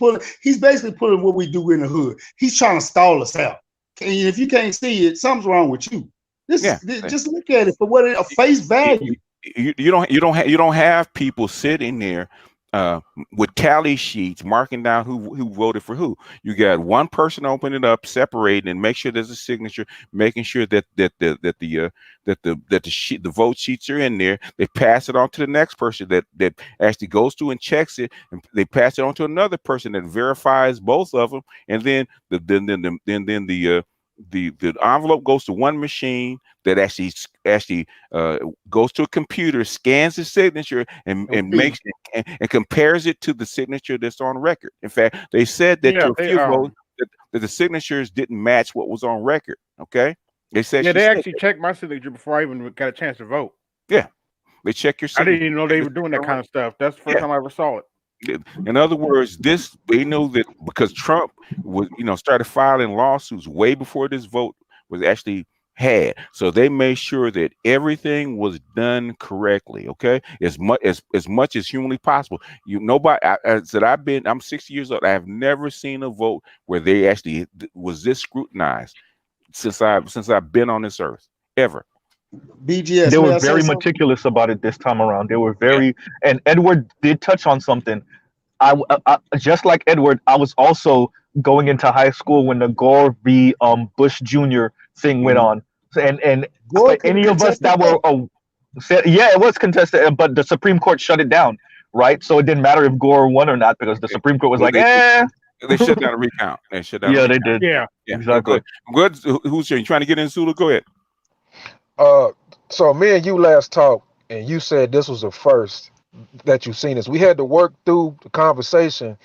basically pulling what we do in the hood. He's trying to stall us out. And if you can't see it, something's wrong with you. Just look at it for what it face value. You don't have people sitting there with tally sheets marking down who voted for who. You got one person open it up, separating, and make sure there's a signature, making sure that the vote sheets are in there. They pass it on to the next person that actually goes through and checks it, and they pass it on to another person that verifies both of them, and then the envelope goes to one machine that actually goes to a computer, scans the signature, and makes and compares it to the signature that's on record. In fact, they said that to a few votes that the signatures didn't match what was on record. Okay, they said they actually checked my signature before I even got a chance to vote. Yeah, they check your signature. I didn't even know they were doing that kind of stuff. That's the first time I ever saw it. In other words, they know that because Trump was, started filing lawsuits way before this vote was actually had. So they made sure that everything was done correctly. Okay, as much as humanly possible. I'm 60 years old. I have never seen a vote where they actually was this scrutinized since I've been on this earth ever. BGS. They were very meticulous about it this time around. They were very, and Edward did touch on something. I just like Edward, I was also going into high school when the Gore v. Bush Jr. thing went on, and for any of us that were, it was contested, but the Supreme Court shut it down, right? So it didn't matter if Gore won or not because the Supreme Court was They shut down a recount. They shut down. They did. Yeah, exactly. Good. Who's here? You trying to get in, Sula? Go ahead. So me and you last talked, and you said this was the first that you've seen this. We had to work through the conversation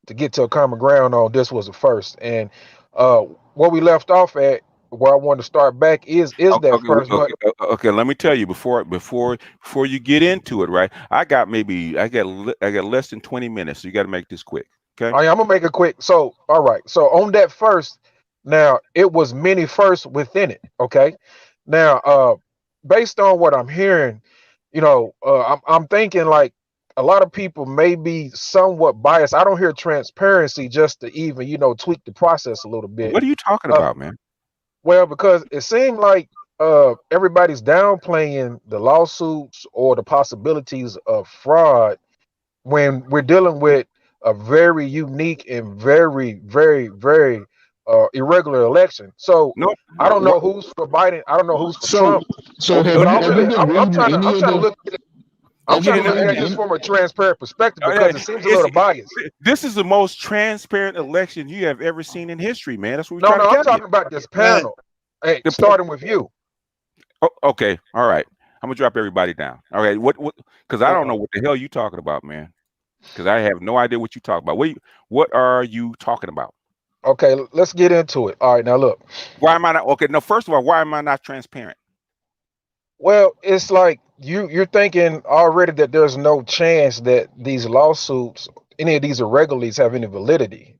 to get to a common ground on this was the first. And where we left off at, where I wanted to start back is that first. Okay, let me tell you before you get into it, right? I got less than 20 minutes, so you got to make this quick. Okay. I'm gonna make it quick. So all right. So on that first, now it was many firsts within it. Okay. Now, based on what I'm hearing, I'm thinking like a lot of people may be somewhat biased. I don't hear transparency just to even, tweak the process a little bit. What are you talking about, man? Well, because it seemed like everybody's downplaying the lawsuits or the possibilities of fraud when we're dealing with a very unique and very, very, very irregular election. So I don't know who's for Biden. I don't know who's for Trump. So I'm trying to look at this from a transparent perspective because it seems a little biased. This is the most transparent election you have ever seen in history, man. That's what we're I'm talking about this panel. Hey, starting with you. Oh, okay, all right. I'm gonna drop everybody down. All right, what? Because I don't know what the hell you talking about, man. Because I have no idea what you talking about. What are you talking about? Okay, let's get into it. All right, now look. Why am I not? Okay, no. First of all, why am I not transparent? Well, it's like you're thinking already that there's no chance that these lawsuits, any of these irregularities, have any validity.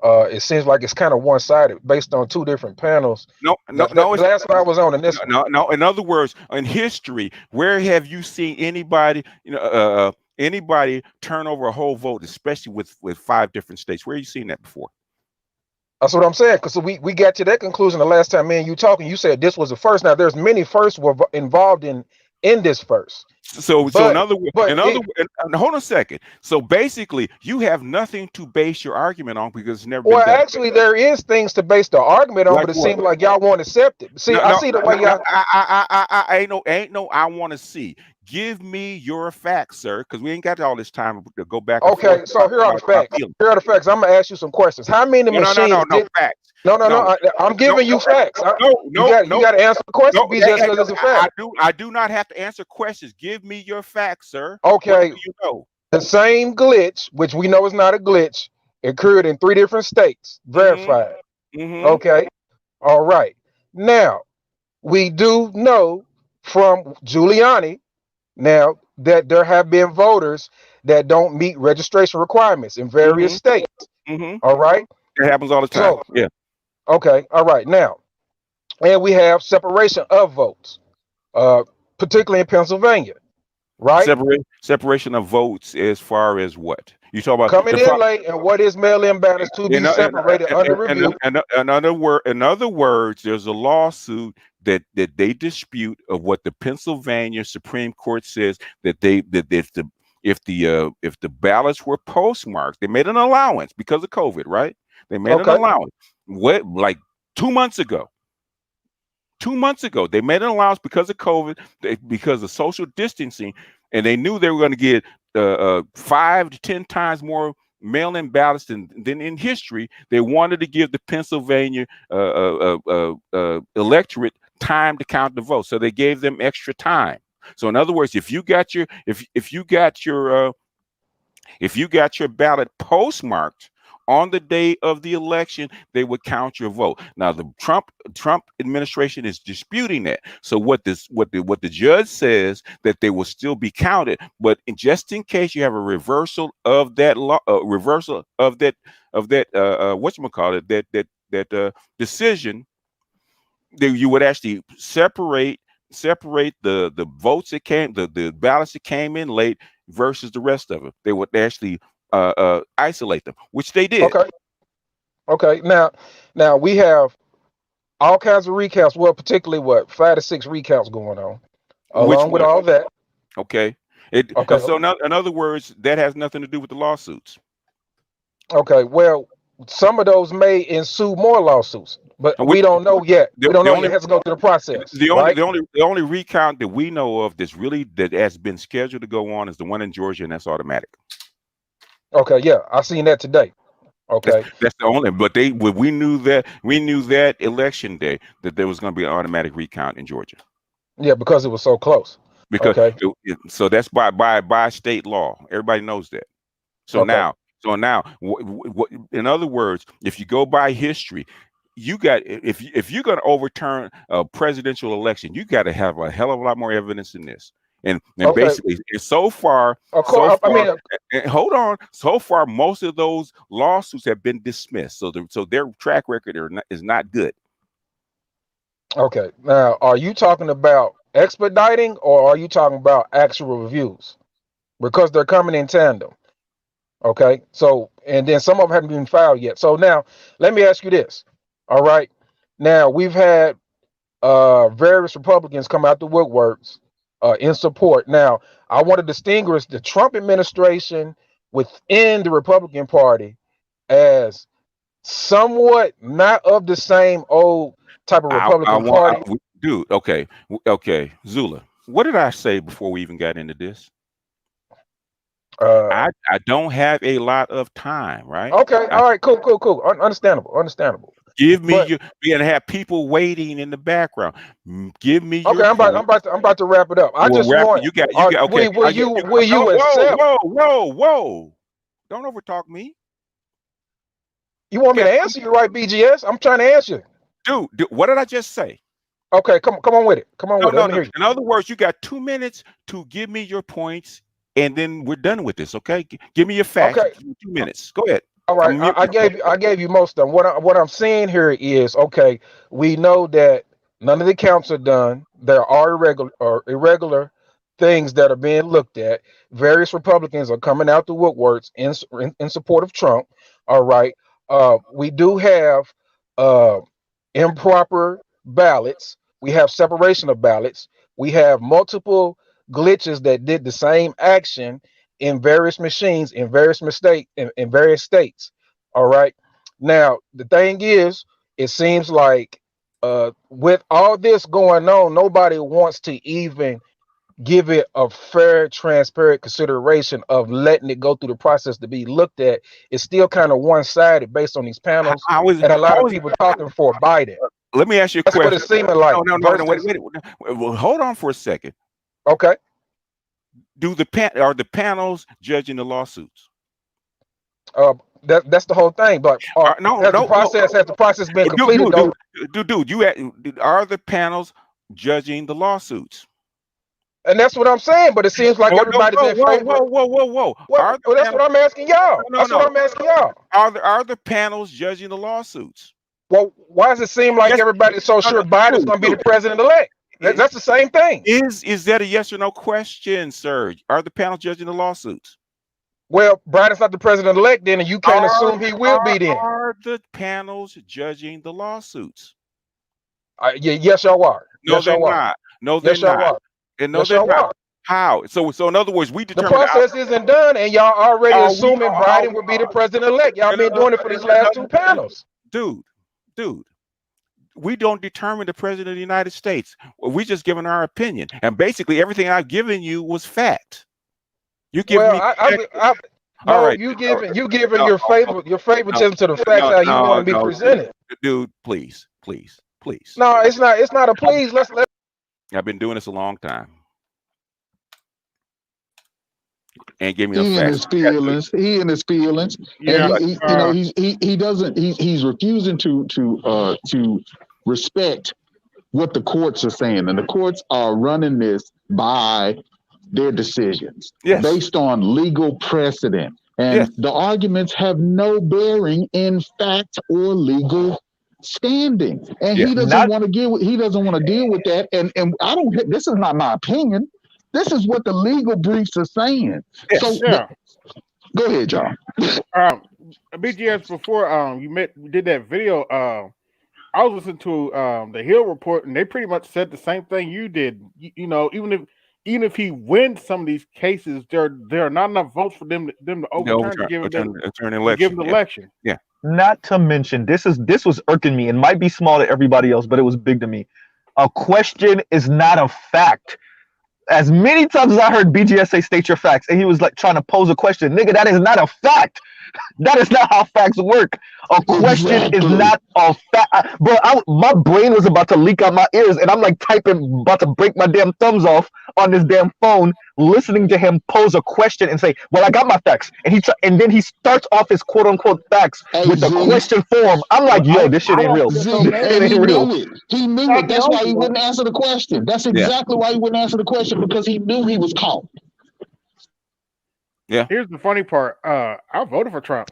It seems like it's kind of one-sided based on two different panels. No. That's what I was on in this. No. In other words, in history, where have you seen anybody, anybody turn over a whole vote, especially with 5 different states? Where have you seen that before? That's what I'm saying. Because we got to that conclusion the last time me and you talking. You said this was the first. Now there's many firsts were involved in this first. So in other words, hold on a second. So basically, you have nothing to base your argument on because it's never been done. Actually, there is things to base the argument on, but it seems like y'all want to accept it. See, I see the way y'all. Ain't no. I want to see. Give me your facts, sir, because we ain't got all this time to go back. Okay, so here are the facts. Here are the facts. I'm gonna ask you some questions. How many machines? No facts. No. I'm giving you facts. You got to answer the question because it's a fact. I do not have to answer questions. Give me your facts, sir. Okay. The same glitch, which we know is not a glitch, occurred in 3 different states. Verified. Mm-hmm. Okay. All right. Now, we do know from Giuliani now that there have been voters that don't meet registration requirements in various states. Mm-hmm. All right. It happens all the time. Yeah. Okay. All right. Now, and we have separation of votes, particularly in Pennsylvania. Right. Separation of votes as far as what? You talk about coming in late and what is mail-in ballots to be separated under review. In other words, there's a lawsuit that they dispute of what the Pennsylvania Supreme Court says that if the ballots were postmarked, they made an allowance because of COVID, right? They made an allowance. What, like 2 months ago? 2 months ago, they made an allowance because of COVID, because of social distancing, and they knew they were going to get 5 to 10 times more mail-in ballots than in history. They wanted to give the Pennsylvania electorate time to count the votes, so they gave them extra time. So in other words, if you got your ballot postmarked on the day of the election, they would count your vote. Now the Trump administration is disputing that. So what the judge says, that they will still be counted, but just in case you have a reversal of that law, decision, you would actually separate the votes that came, the ballots that came in late versus the rest of them. They would actually isolate them, which they did. Okay. Now we have all kinds of recounts. Well, particularly 5 to 6 recounts going on. Along with all that. Okay. So in other words, that has nothing to do with the lawsuits. Okay. Well, some of those may ensue more lawsuits, but we don't know yet. We don't know yet. It has to go through the process. The only recount that we know of that has been scheduled to go on is the one in Georgia, and that's automatic. Okay, yeah, I seen that today. Okay, that's the only. But we knew that election day that there was going to be an automatic recount in Georgia. Yeah, because it was so close. Because so that's by state law. Everybody knows that. So now, in other words, if you go by history, if you're going to overturn a presidential election, you got to have a hell of a lot more evidence than this. And basically, so far, hold on. Most of those lawsuits have been dismissed. So their track record is not good. Okay. Now, are you talking about expediting, or are you talking about actual reviews? Because they're coming in tandem. Okay. So, and then some of them haven't been filed yet. So now, let me ask you this. All right. Now, we've had various Republicans come out the woodworks in support. Now, I want to distinguish the Trump administration within the Republican Party as somewhat not of the same old type of Republican Party. Dude, okay, Zula, what did I say before we even got into this? I don't have a lot of time, right? Okay, all right, cool. Understandable. Give me and have people waiting in the background. Give me your I'm about to wrap it up. I just want you got okay. Will you accept? Whoa. Don't overtalk me. You want me to answer you, right, BGS? I'm trying to answer you. Dude, what did I just say? Okay, come on with it. Come on with it. Let me hear you. In other words, you got 2 minutes to give me your points, and then we're done with this. Okay, give me your facts. Okay. 2 minutes. Go ahead. All right, I gave you most of them. What I'm saying here is, okay, we know that none of the counts are done. There are irregular things that are being looked at. Various Republicans are coming out the woodworks in support of Trump. All right, we do have improper ballots. We have separation of ballots. We have multiple glitches that did the same action in various machines, in various in various states. All right. Now, the thing is, it seems like with all this going on, nobody wants to even give it a fair, transparent consideration of letting it go through the process to be looked at. It's still kind of one-sided based on these panels and a lot of people talking for Biden. Let me ask you a question. That's what it's seeming like. No, wait. Well, hold on for a second. Okay. Are the panels judging the lawsuits? That's the whole thing. But has the process been completed? Dude, are the panels judging the lawsuits? And that's what I'm saying. But it seems like everybody's in favor. Whoa. That's what I'm asking y'all. That's what I'm asking y'all. Are the panels judging the lawsuits? Well, why does it seem like everybody's so sure Biden's going to be the president-elect? That's the same thing. Is that a yes or no question, sir? Are the panels judging the lawsuits? Well, Biden's not the president-elect then, and you can't assume he will be then. Are the panels judging the lawsuits? Yes, y'all are. No, they're not. No, they're not. And no, they're not. How? So in other words, we The determine the process isn't done, and y'all already Are we- assuming are- Biden would be the president-elect. Y'all been doing it for these last two panels. Dude, we don't determine the president of the United States. We just giving our opinion, and basically everything I've given you was fact. You give Well, me. no, All right. you giving No, your favoritism to the facts how you want to be presented. Dude, please. No, it's not a please. Let's I've been doing this a long time. And give me He a in his fact. feelings. He in his feelings. Yeah, And he doesn't. He's refusing to respect what the courts are saying, and the courts are running this by their decisions based on legal precedent, and the arguments have no bearing in fact or legal standing, and he doesn't want to deal with. He doesn't want to deal with that, and I don't. This is not my opinion. This is what the legal briefs are saying. So go ahead, John. BGS, before you did that video, I was listening to the Hill report, and they pretty much said the same thing you did. You know, even if he wins some of these cases, there are not enough votes for them to overturn to give him the election. Yeah. Not to mention, this was irking me. It might be small to everybody else, but it was big to me. A question is not a fact. As many times as I heard BGS say state your facts, and he was like trying to pose a question, nigga, that is not a fact. That is not how facts work. A question is not a fact. Bro, my brain was about to leak out my ears, and I'm like typing, about to break my damn thumbs off on this damn phone, listening to him pose a question and say, well, I got my facts. And then he starts off his quote unquote facts with the question form. I'm like, yo, this shit ain't real. It ain't real. He knew it. That's why he wouldn't answer the question. That's exactly why he wouldn't answer the question, because he knew he was caught. Yeah. Here's the funny part. I voted for Trump,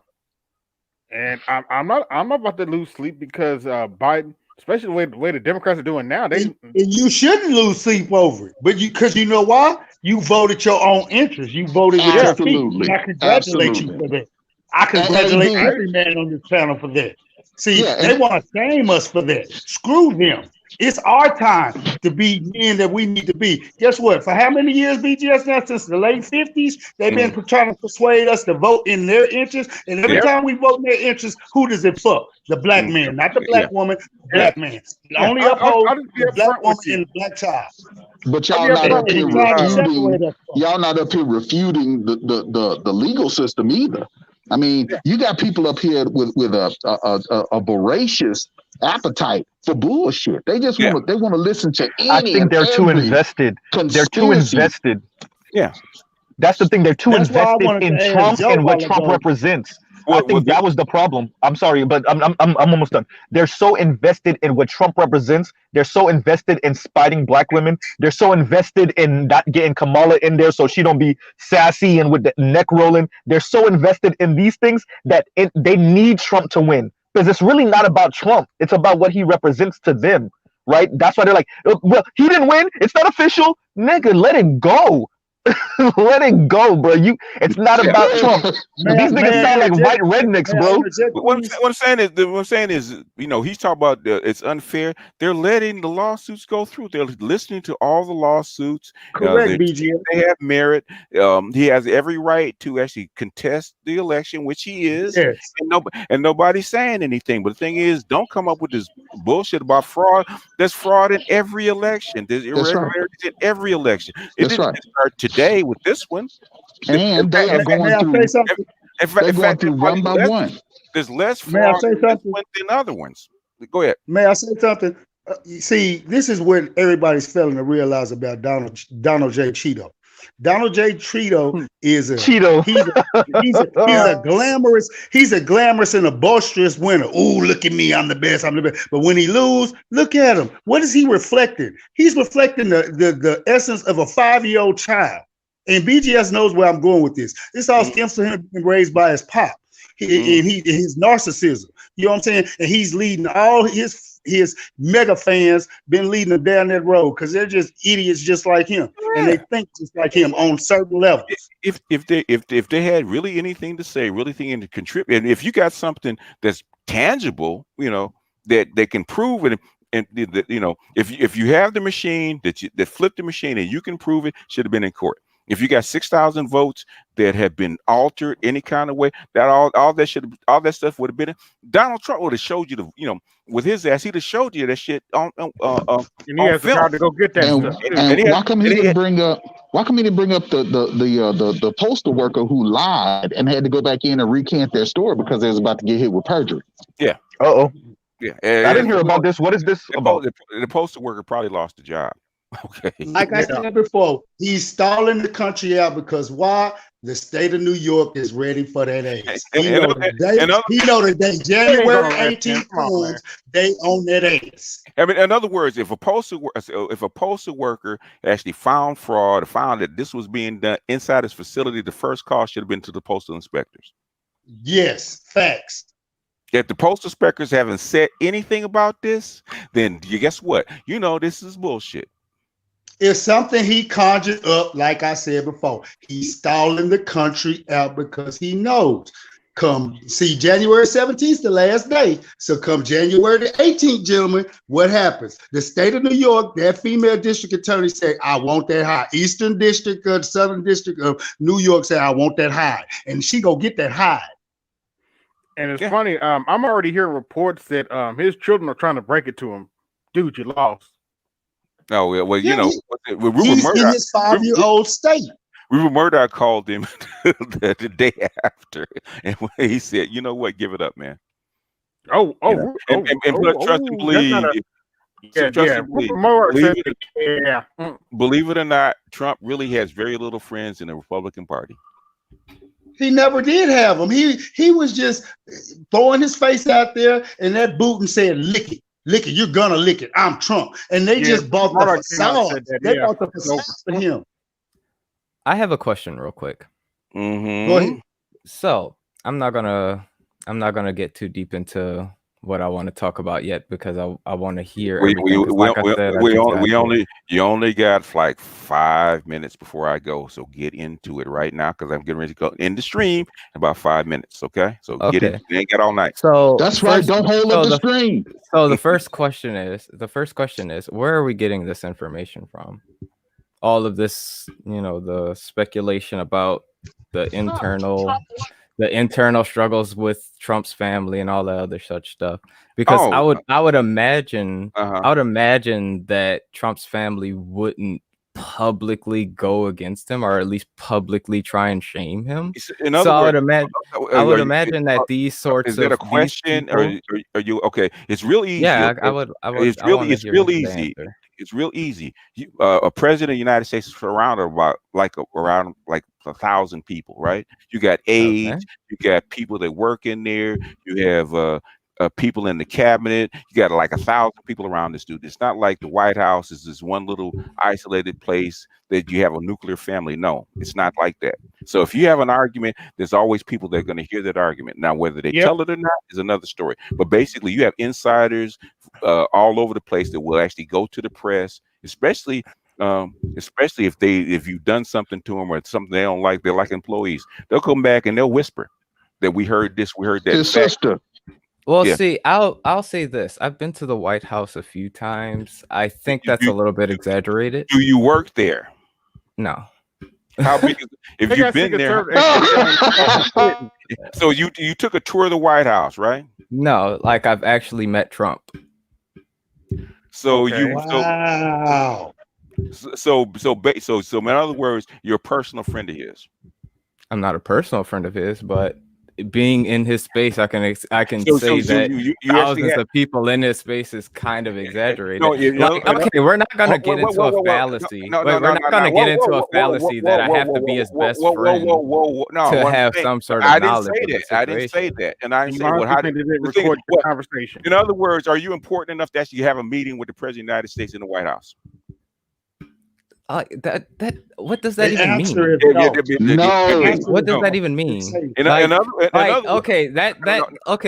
and I'm not about to lose sleep because Biden, especially the way the Democrats are doing now, and you shouldn't lose sleep over it. But because you know why? You voted your own interest. You voted with your feet. And I congratulate you for that. I congratulate every man on this panel for that. See, they want to shame us for that. Screw them. It's our time to be men that we need to be. Guess what? For how many years, BGS now? Since the late 50s, they've been trying to persuade us to vote in their interest. And every time we vote in their interest, who does it fuck? The black man, not the black woman, the black man. It only upholds the black woman and the black child. But y'all not up here refuting. Y'all not up here refuting the legal system either. I mean, you got people up here with a voracious appetite for bullshit. They just want to listen to any. I think they're too invested. They're too invested. Yeah, that's the thing. They're too invested in Trump and what Trump represents. I think that was the problem. I'm sorry, but I'm almost done. They're so invested in what Trump represents. They're so invested in spiting black women. They're so invested in not getting Kamala in there so she don't be sassy and with the neck rolling. They're so invested in these things that they need Trump to win, because it's really not about Trump. It's about what he represents to them, right? That's why they're like, well, he didn't win. It's not official. Nigga, let it go. Let it go, bro. It's not about Trump. These niggas sound like white rednecks, bro. What I'm saying is, you know, he's talking about it's unfair. They're letting the lawsuits go through. They're listening to all the lawsuits. Correct, BG. They have merit. He has every right to actually contest the election, which he is. Yes. And nobody's saying anything. But the thing is, don't come up with this bullshit about fraud. There's fraud in every election. There's irregularities in every election. It didn't start today with this one. And they are going through one by one. There's less fraud in this one than other ones. Go ahead. May I say something? See, this is what everybody's failing to realize about Donald J. Cheeto. Donald J. Cheeto is a Cheeto. He's a glamorous and a boisterous winner. Ooh, look at me, I'm the best. But when he lose, look at him. What is he reflecting? He's reflecting the essence of a 5-year-old child. And BGS knows where I'm going with this. This all stems from him being raised by his pop. His narcissism. You know what I'm saying? And he's leading all his mega fans, been leading them down that road because they're just idiots just like him. And they think just like him on certain levels. If they had really anything to say, really anything to contribute, and if you got something that's tangible, you know, that they can prove it, and you know, if you have the machine that flipped the machine and you can prove it, should have been in court. If you got 6,000 votes that have been altered any kind of way, that all that stuff would have been. Donald Trump would have showed you with his ass, he'd have showed you that shit on and he has the film. power to go get that stuff. And why come he didn't bring up? Why come he didn't bring up the postal worker who lied and had to go back in and recant their story because they was about to get hit with perjury? Yeah. Uh-oh. Yeah. I didn't hear about this. What is this about? The postal worker probably lost the job. Okay. Like I said before, he's stalling the country out because why? The state of New York is ready for that ace. He know the day January 18th comes, they own that ace. I mean, in other words, if a postal worker actually found fraud or found that this was being done inside his facility, the first call should have been to the postal inspectors. Yes, facts. If the postal inspectors haven't said anything about this, then guess what? You know this is bullshit. It's something he conjured up, like I said before. He's stalling the country out because he knows. January 17th, the last day. So come January the 18th, gentlemen, what happens? The state of New York, that female district attorney said, I want that high. Eastern District of Southern District of New York said, I want that high. And she go get that high. And it's funny, I'm already hearing reports that his children are trying to break it to him. Dude, you lost. Oh, well, you know, he's in his 5-year-old state. Rupert Murdoch called him the day after, and he said, "You know what? Give it up, man." And trust and believe. Believe it or not, Trump really has very little friends in the Republican Party. He never did have them. He was just throwing his face out there, and that Putin said, "Lick it. Lick it, you're gonna lick it. I'm Trump." And they just bought the facade. They bought the facade for him. I have a question real quick. Mm-hmm. Go ahead. So I'm not gonna get too deep into what I want to talk about yet because I want to hear. You only got like 5 minutes before I go, so get into it right now because I'm getting ready to go in the stream in about 5 minutes. Okay, so get it. You ain't got all night. So that's right. Don't hold up the stream. So the first question is, where are we getting this information from? All of this, the speculation about the internal struggles with Trump's family and all that other such stuff. Because I would imagine that Trump's family wouldn't publicly go against him or at least publicly try and shame him. I would imagine that these sorts of. Is that a question? Or are you okay? It's real easy. Yeah, It's real easy. It's real easy. A president of the United States is surrounded around 1,000 people, right? You got aides, you got people that work in there, you have people in the cabinet, you got like 1,000 people around this dude. It's not like the White House is this one little isolated place that you have a nuclear family. No, it's not like that. So if you have an argument, there's always people that are going to hear that argument. Now, whether they tell it or not is another story. But basically, you have insiders all over the place that will actually go to the press, especially if you've done something to them or something they don't like. They're like employees. They'll come back and they'll whisper that we heard this, we heard that. His sister. Well, see, I'll say this. I've been to the White House a few times. I think that's a little bit exaggerated. Do you work there? No. How big is, if you've been there? So you took a tour of the White House, right? No, like I've actually met Trump. So wow. So in other words, you're a personal friend of his. I'm not a personal friend of his, but being in his space, I can say that thousands of people in his space is kind of examinated. We're not gonna get into a fallacy. We're not gonna get into a fallacy that I have to be his best friend to have some sort of knowledge. I didn't say that, and I didn't say how did it record the conversation. In other words, are you important enough that you have a meeting with the president of the United States in the White House? That what does that The even mean? answer is No. What does that even mean? Okay,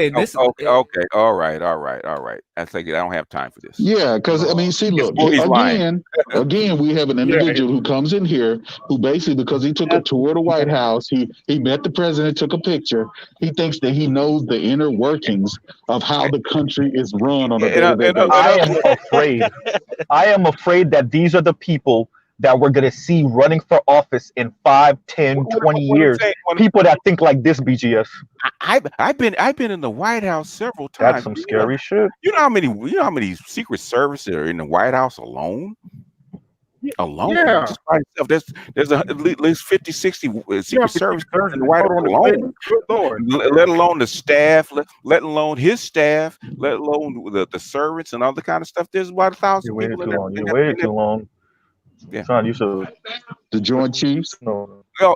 this okay, all right. I think I don't have time for this. Yeah, because I mean, see, look, He's lying. again, we have an individual who comes in here who basically, because he took a tour of the White House, he met the president, took a picture. He thinks that he knows the inner workings of how the country is run on a day-to-day basis. I am afraid that these are the people that we're going to see running for office in 5, 10, 20 years. People that think like this, BGS. I've been in the White House several times. That's some scary shit. You know how many Secret Service are in the White House alone? Yeah. Just by itself. There's at least 50, 60 Secret Service in the White House alone. Let alone the staff, let alone his staff, let alone the servants and other kind of stuff. There's about 1,000 people in there. You waited too long. Yeah. Son, you should. The Joint Chiefs? No. Oh,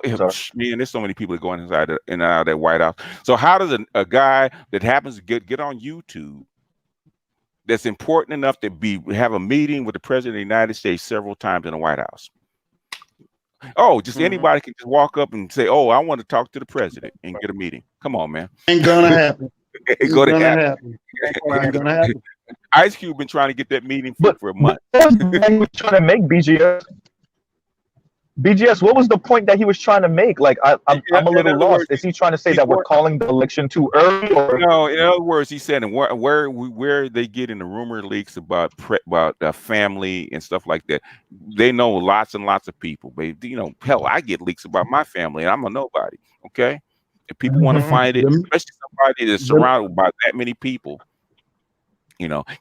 man, there's so many people going inside in and out of that White House. So how does a guy that happens to get on YouTube that's important enough to have a meeting with the president of the United States several times in the White House? Oh, just anybody can just walk up and say, "Oh, I want to talk to the president," and get a meeting. Come on, man. Ain't gonna happen. It's gonna happen. Ain't gonna happen. Ice Cube been trying to get that meeting for a month. What was he was trying to make, BGS? BGS, what was the point that he was trying to make? Like, I'm a little lost. Is he trying to say that we're calling the election too early? Or? No, in other words, he said, where they get in the rumor leaks about family and stuff like that. They know lots and lots of people. But, hell, I get leaks about my family, and I'm a nobody. Okay, if people want to find it, especially somebody that's surrounded by that many people.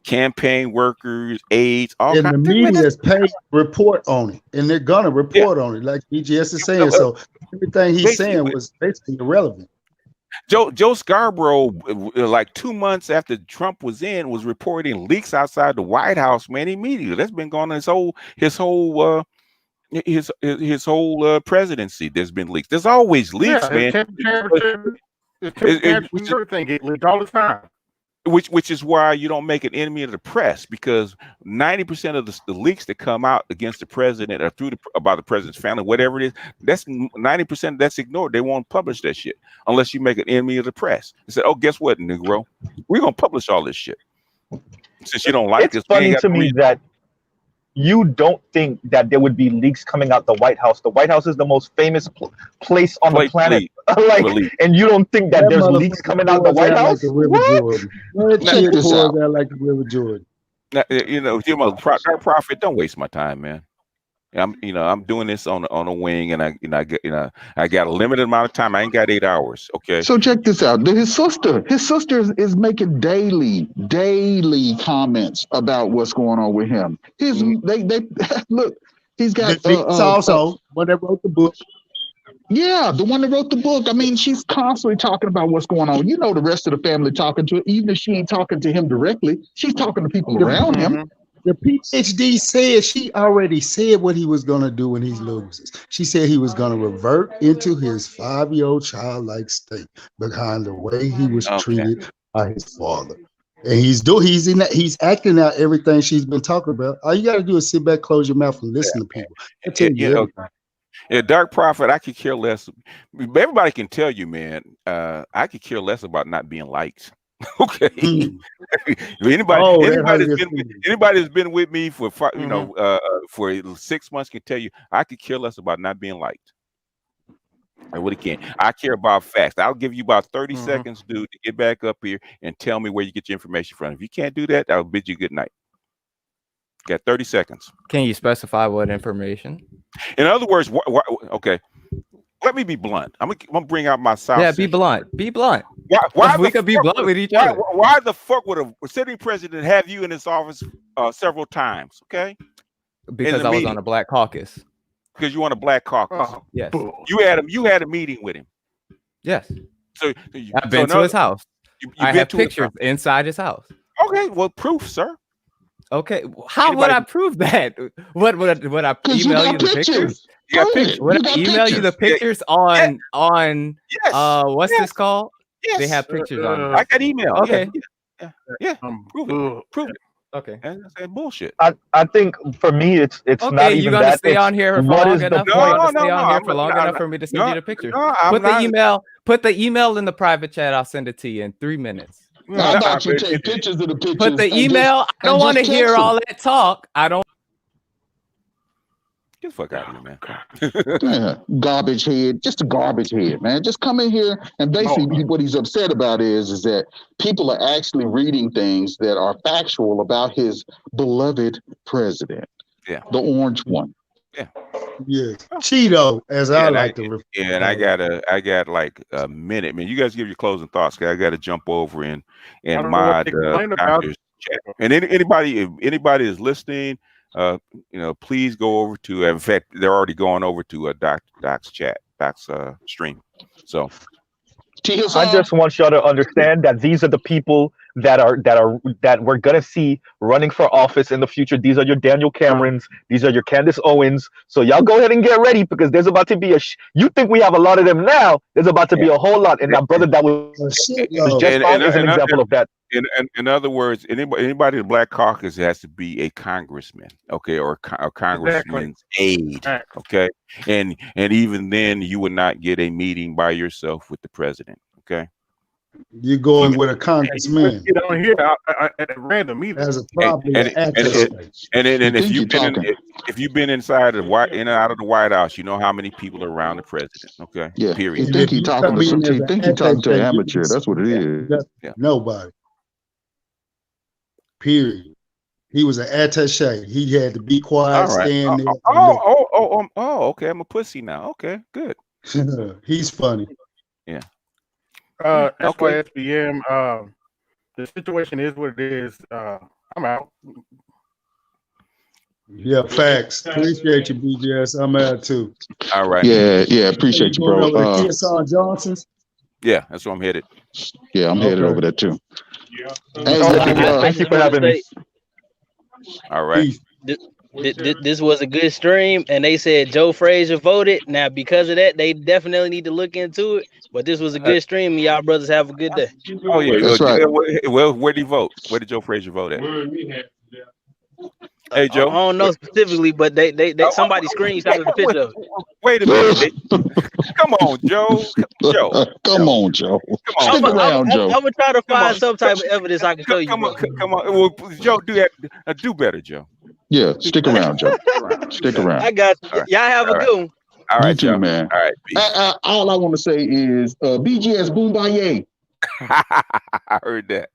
Campaign workers, aides, all and kinds the media is paid to report on it, and they're gonna report on it, like BGS is saying. So everything he's saying was basically irrelevant. Joe Scarborough, like 2 months after Trump was reporting leaks outside the White House. Man, immediately that's been going on his whole presidency. There's been leaks. There's always leaks, man. Everything get leaked all the time. Which is why you don't make an enemy of the press, because 90% of the leaks that come out against the president or about the president's family, whatever it is, that's 90% that's ignored. They won't publish that shit unless you make an enemy of the press. They say, "Oh, guess what, Negro? We're gonna publish all this shit." Since you don't like it's funny to me that you don't think that there would be leaks coming out the White House. The White House is the most famous place on the planet. And you don't think that there's leaks coming out the White House? Like the River Jordan. Prophet, don't waste my time, man. I'm doing this on a wing, and I got a limited amount of time. I ain't got 8 hours. Okay. So check this out. His sister is making daily comments about what's going on with him. They look. He's got also one that wrote the book. Yeah, the one that wrote the book. I mean, she's constantly talking about what's going on. The rest of the family talking to her, even if she ain't talking to him directly, she's talking to people around him. The PhD said she already said what he was going to do when he loses. She said he was going to revert into his 5-year-old childlike state behind the way he was treated by his father. And he's acting out everything she's been talking about. All you got to do is sit back, close your mouth, and listen to people. I tell you Dark Prophet, I could care less. Everybody can tell you, man. I could care less about not being liked. Okay. Anybody that's been with me for for 6 months can tell you I could care less about not being liked. I really can't. I care about facts. I'll give you about 30 seconds, dude, to get back up here and tell me where you get your information from. If you can't do that, I'll bid you good night. Got 30 seconds. Can you specify what information? In other words, okay. Let me be blunt. I'm gonna bring out my South. Yeah, be blunt. Be blunt. Why we could be blunt with each other. Why the fuck would a sitting president have you in his office several times? Okay. Because I was on a Black Caucus. Because you on a Black Caucus. Yes. You had a meeting with him. Yes. So I've been to his house. I have pictures inside his house. Okay. Well, proof, sir. Okay. How would I prove that? Would I email you the pictures? You got pictures. Would I email you the pictures on what's this called? Yes. They have pictures on. I got email. Okay. Yeah. Prove it. Okay. And I said bullshit. I think for me, it's Okay, not you even gonna that. stay It's on here for what long is the enough? No, You point? gonna stay no, on no. here for long enough for me to send you the picture? Put the email. Put the email in the private chat. I'll send it to you in 3 minutes. How about you take pictures of the pictures? Put the and email. I don't want to just hear text all them. that talk. I don't. Get the fuck out of here, man. Yeah, garbage head, just a garbage head, man. Just come in here and basically what he's upset about is that people are actually reading things that are factual about his beloved president. Yeah, the orange one. Yeah, yes, Cheeto, as I like to refer. Yeah, and I got like a minute, man. You guys give your closing thoughts. Cause I got to jump over and mod doctor's chat. And anybody is listening. Please go over to. In fact, they're already going over to Doc's chat, Doc's stream. So, I just want y'all to understand that these are the people that we're gonna see running for office in the future. These are your Daniel Camerons. These are your Candace Owens. So y'all go ahead and get ready because there's about to be you think we have a lot of them now? There's about to be a whole lot. And that brother that was just on is an example of that. In other words, anybody in the Black Caucus has to be a congressman, okay, or a congressman's aide, okay, and even then you would not get a meeting by yourself with the president, okay. You're going with a congressman. Get on here at a random meeting. As a problem, and if you've been inside of and out of the White House, you know how many people are around the president, okay. Yeah. Period. You think he's talking to an amateur? That's what it is. Yeah. Nobody. Period. He was an attaché. He had to be quiet, stand there. Okay. I'm a pussy now. Okay, good. He's funny. Yeah. SYSBM. The situation is what it is. I'm out. Yeah, facts. Appreciate you, BGS. I'm out too. All right. Yeah. Appreciate you, bro. Kearsarge Johnson's. Yeah, that's where I'm headed. Yeah, I'm headed over there too. Yeah. Thank you for having me. All right. This was a good stream, and they said Joe Frazier voted. Now, because of that, they definitely need to look into it. But this was a good stream, and y'all brothers have a good day. Oh yeah, that's right. Well, where did he vote? Where did Joe Frazier vote at? Hey Joe. I don't know specifically, but they somebody screenshotted the picture of it. Wait a minute. Come on, Joe. Come on, Joe. Stick around, Joe. I'm gonna try to find some type of evidence I can show you. Come on. Well, Joe, do that. Do better, Joe. Yeah, stick around, Joe. Stick around. I got you. Y'all have a good one. All right, you too, Joe. man. All right. Peace. All I want to say is BGS Boombaye. I heard that.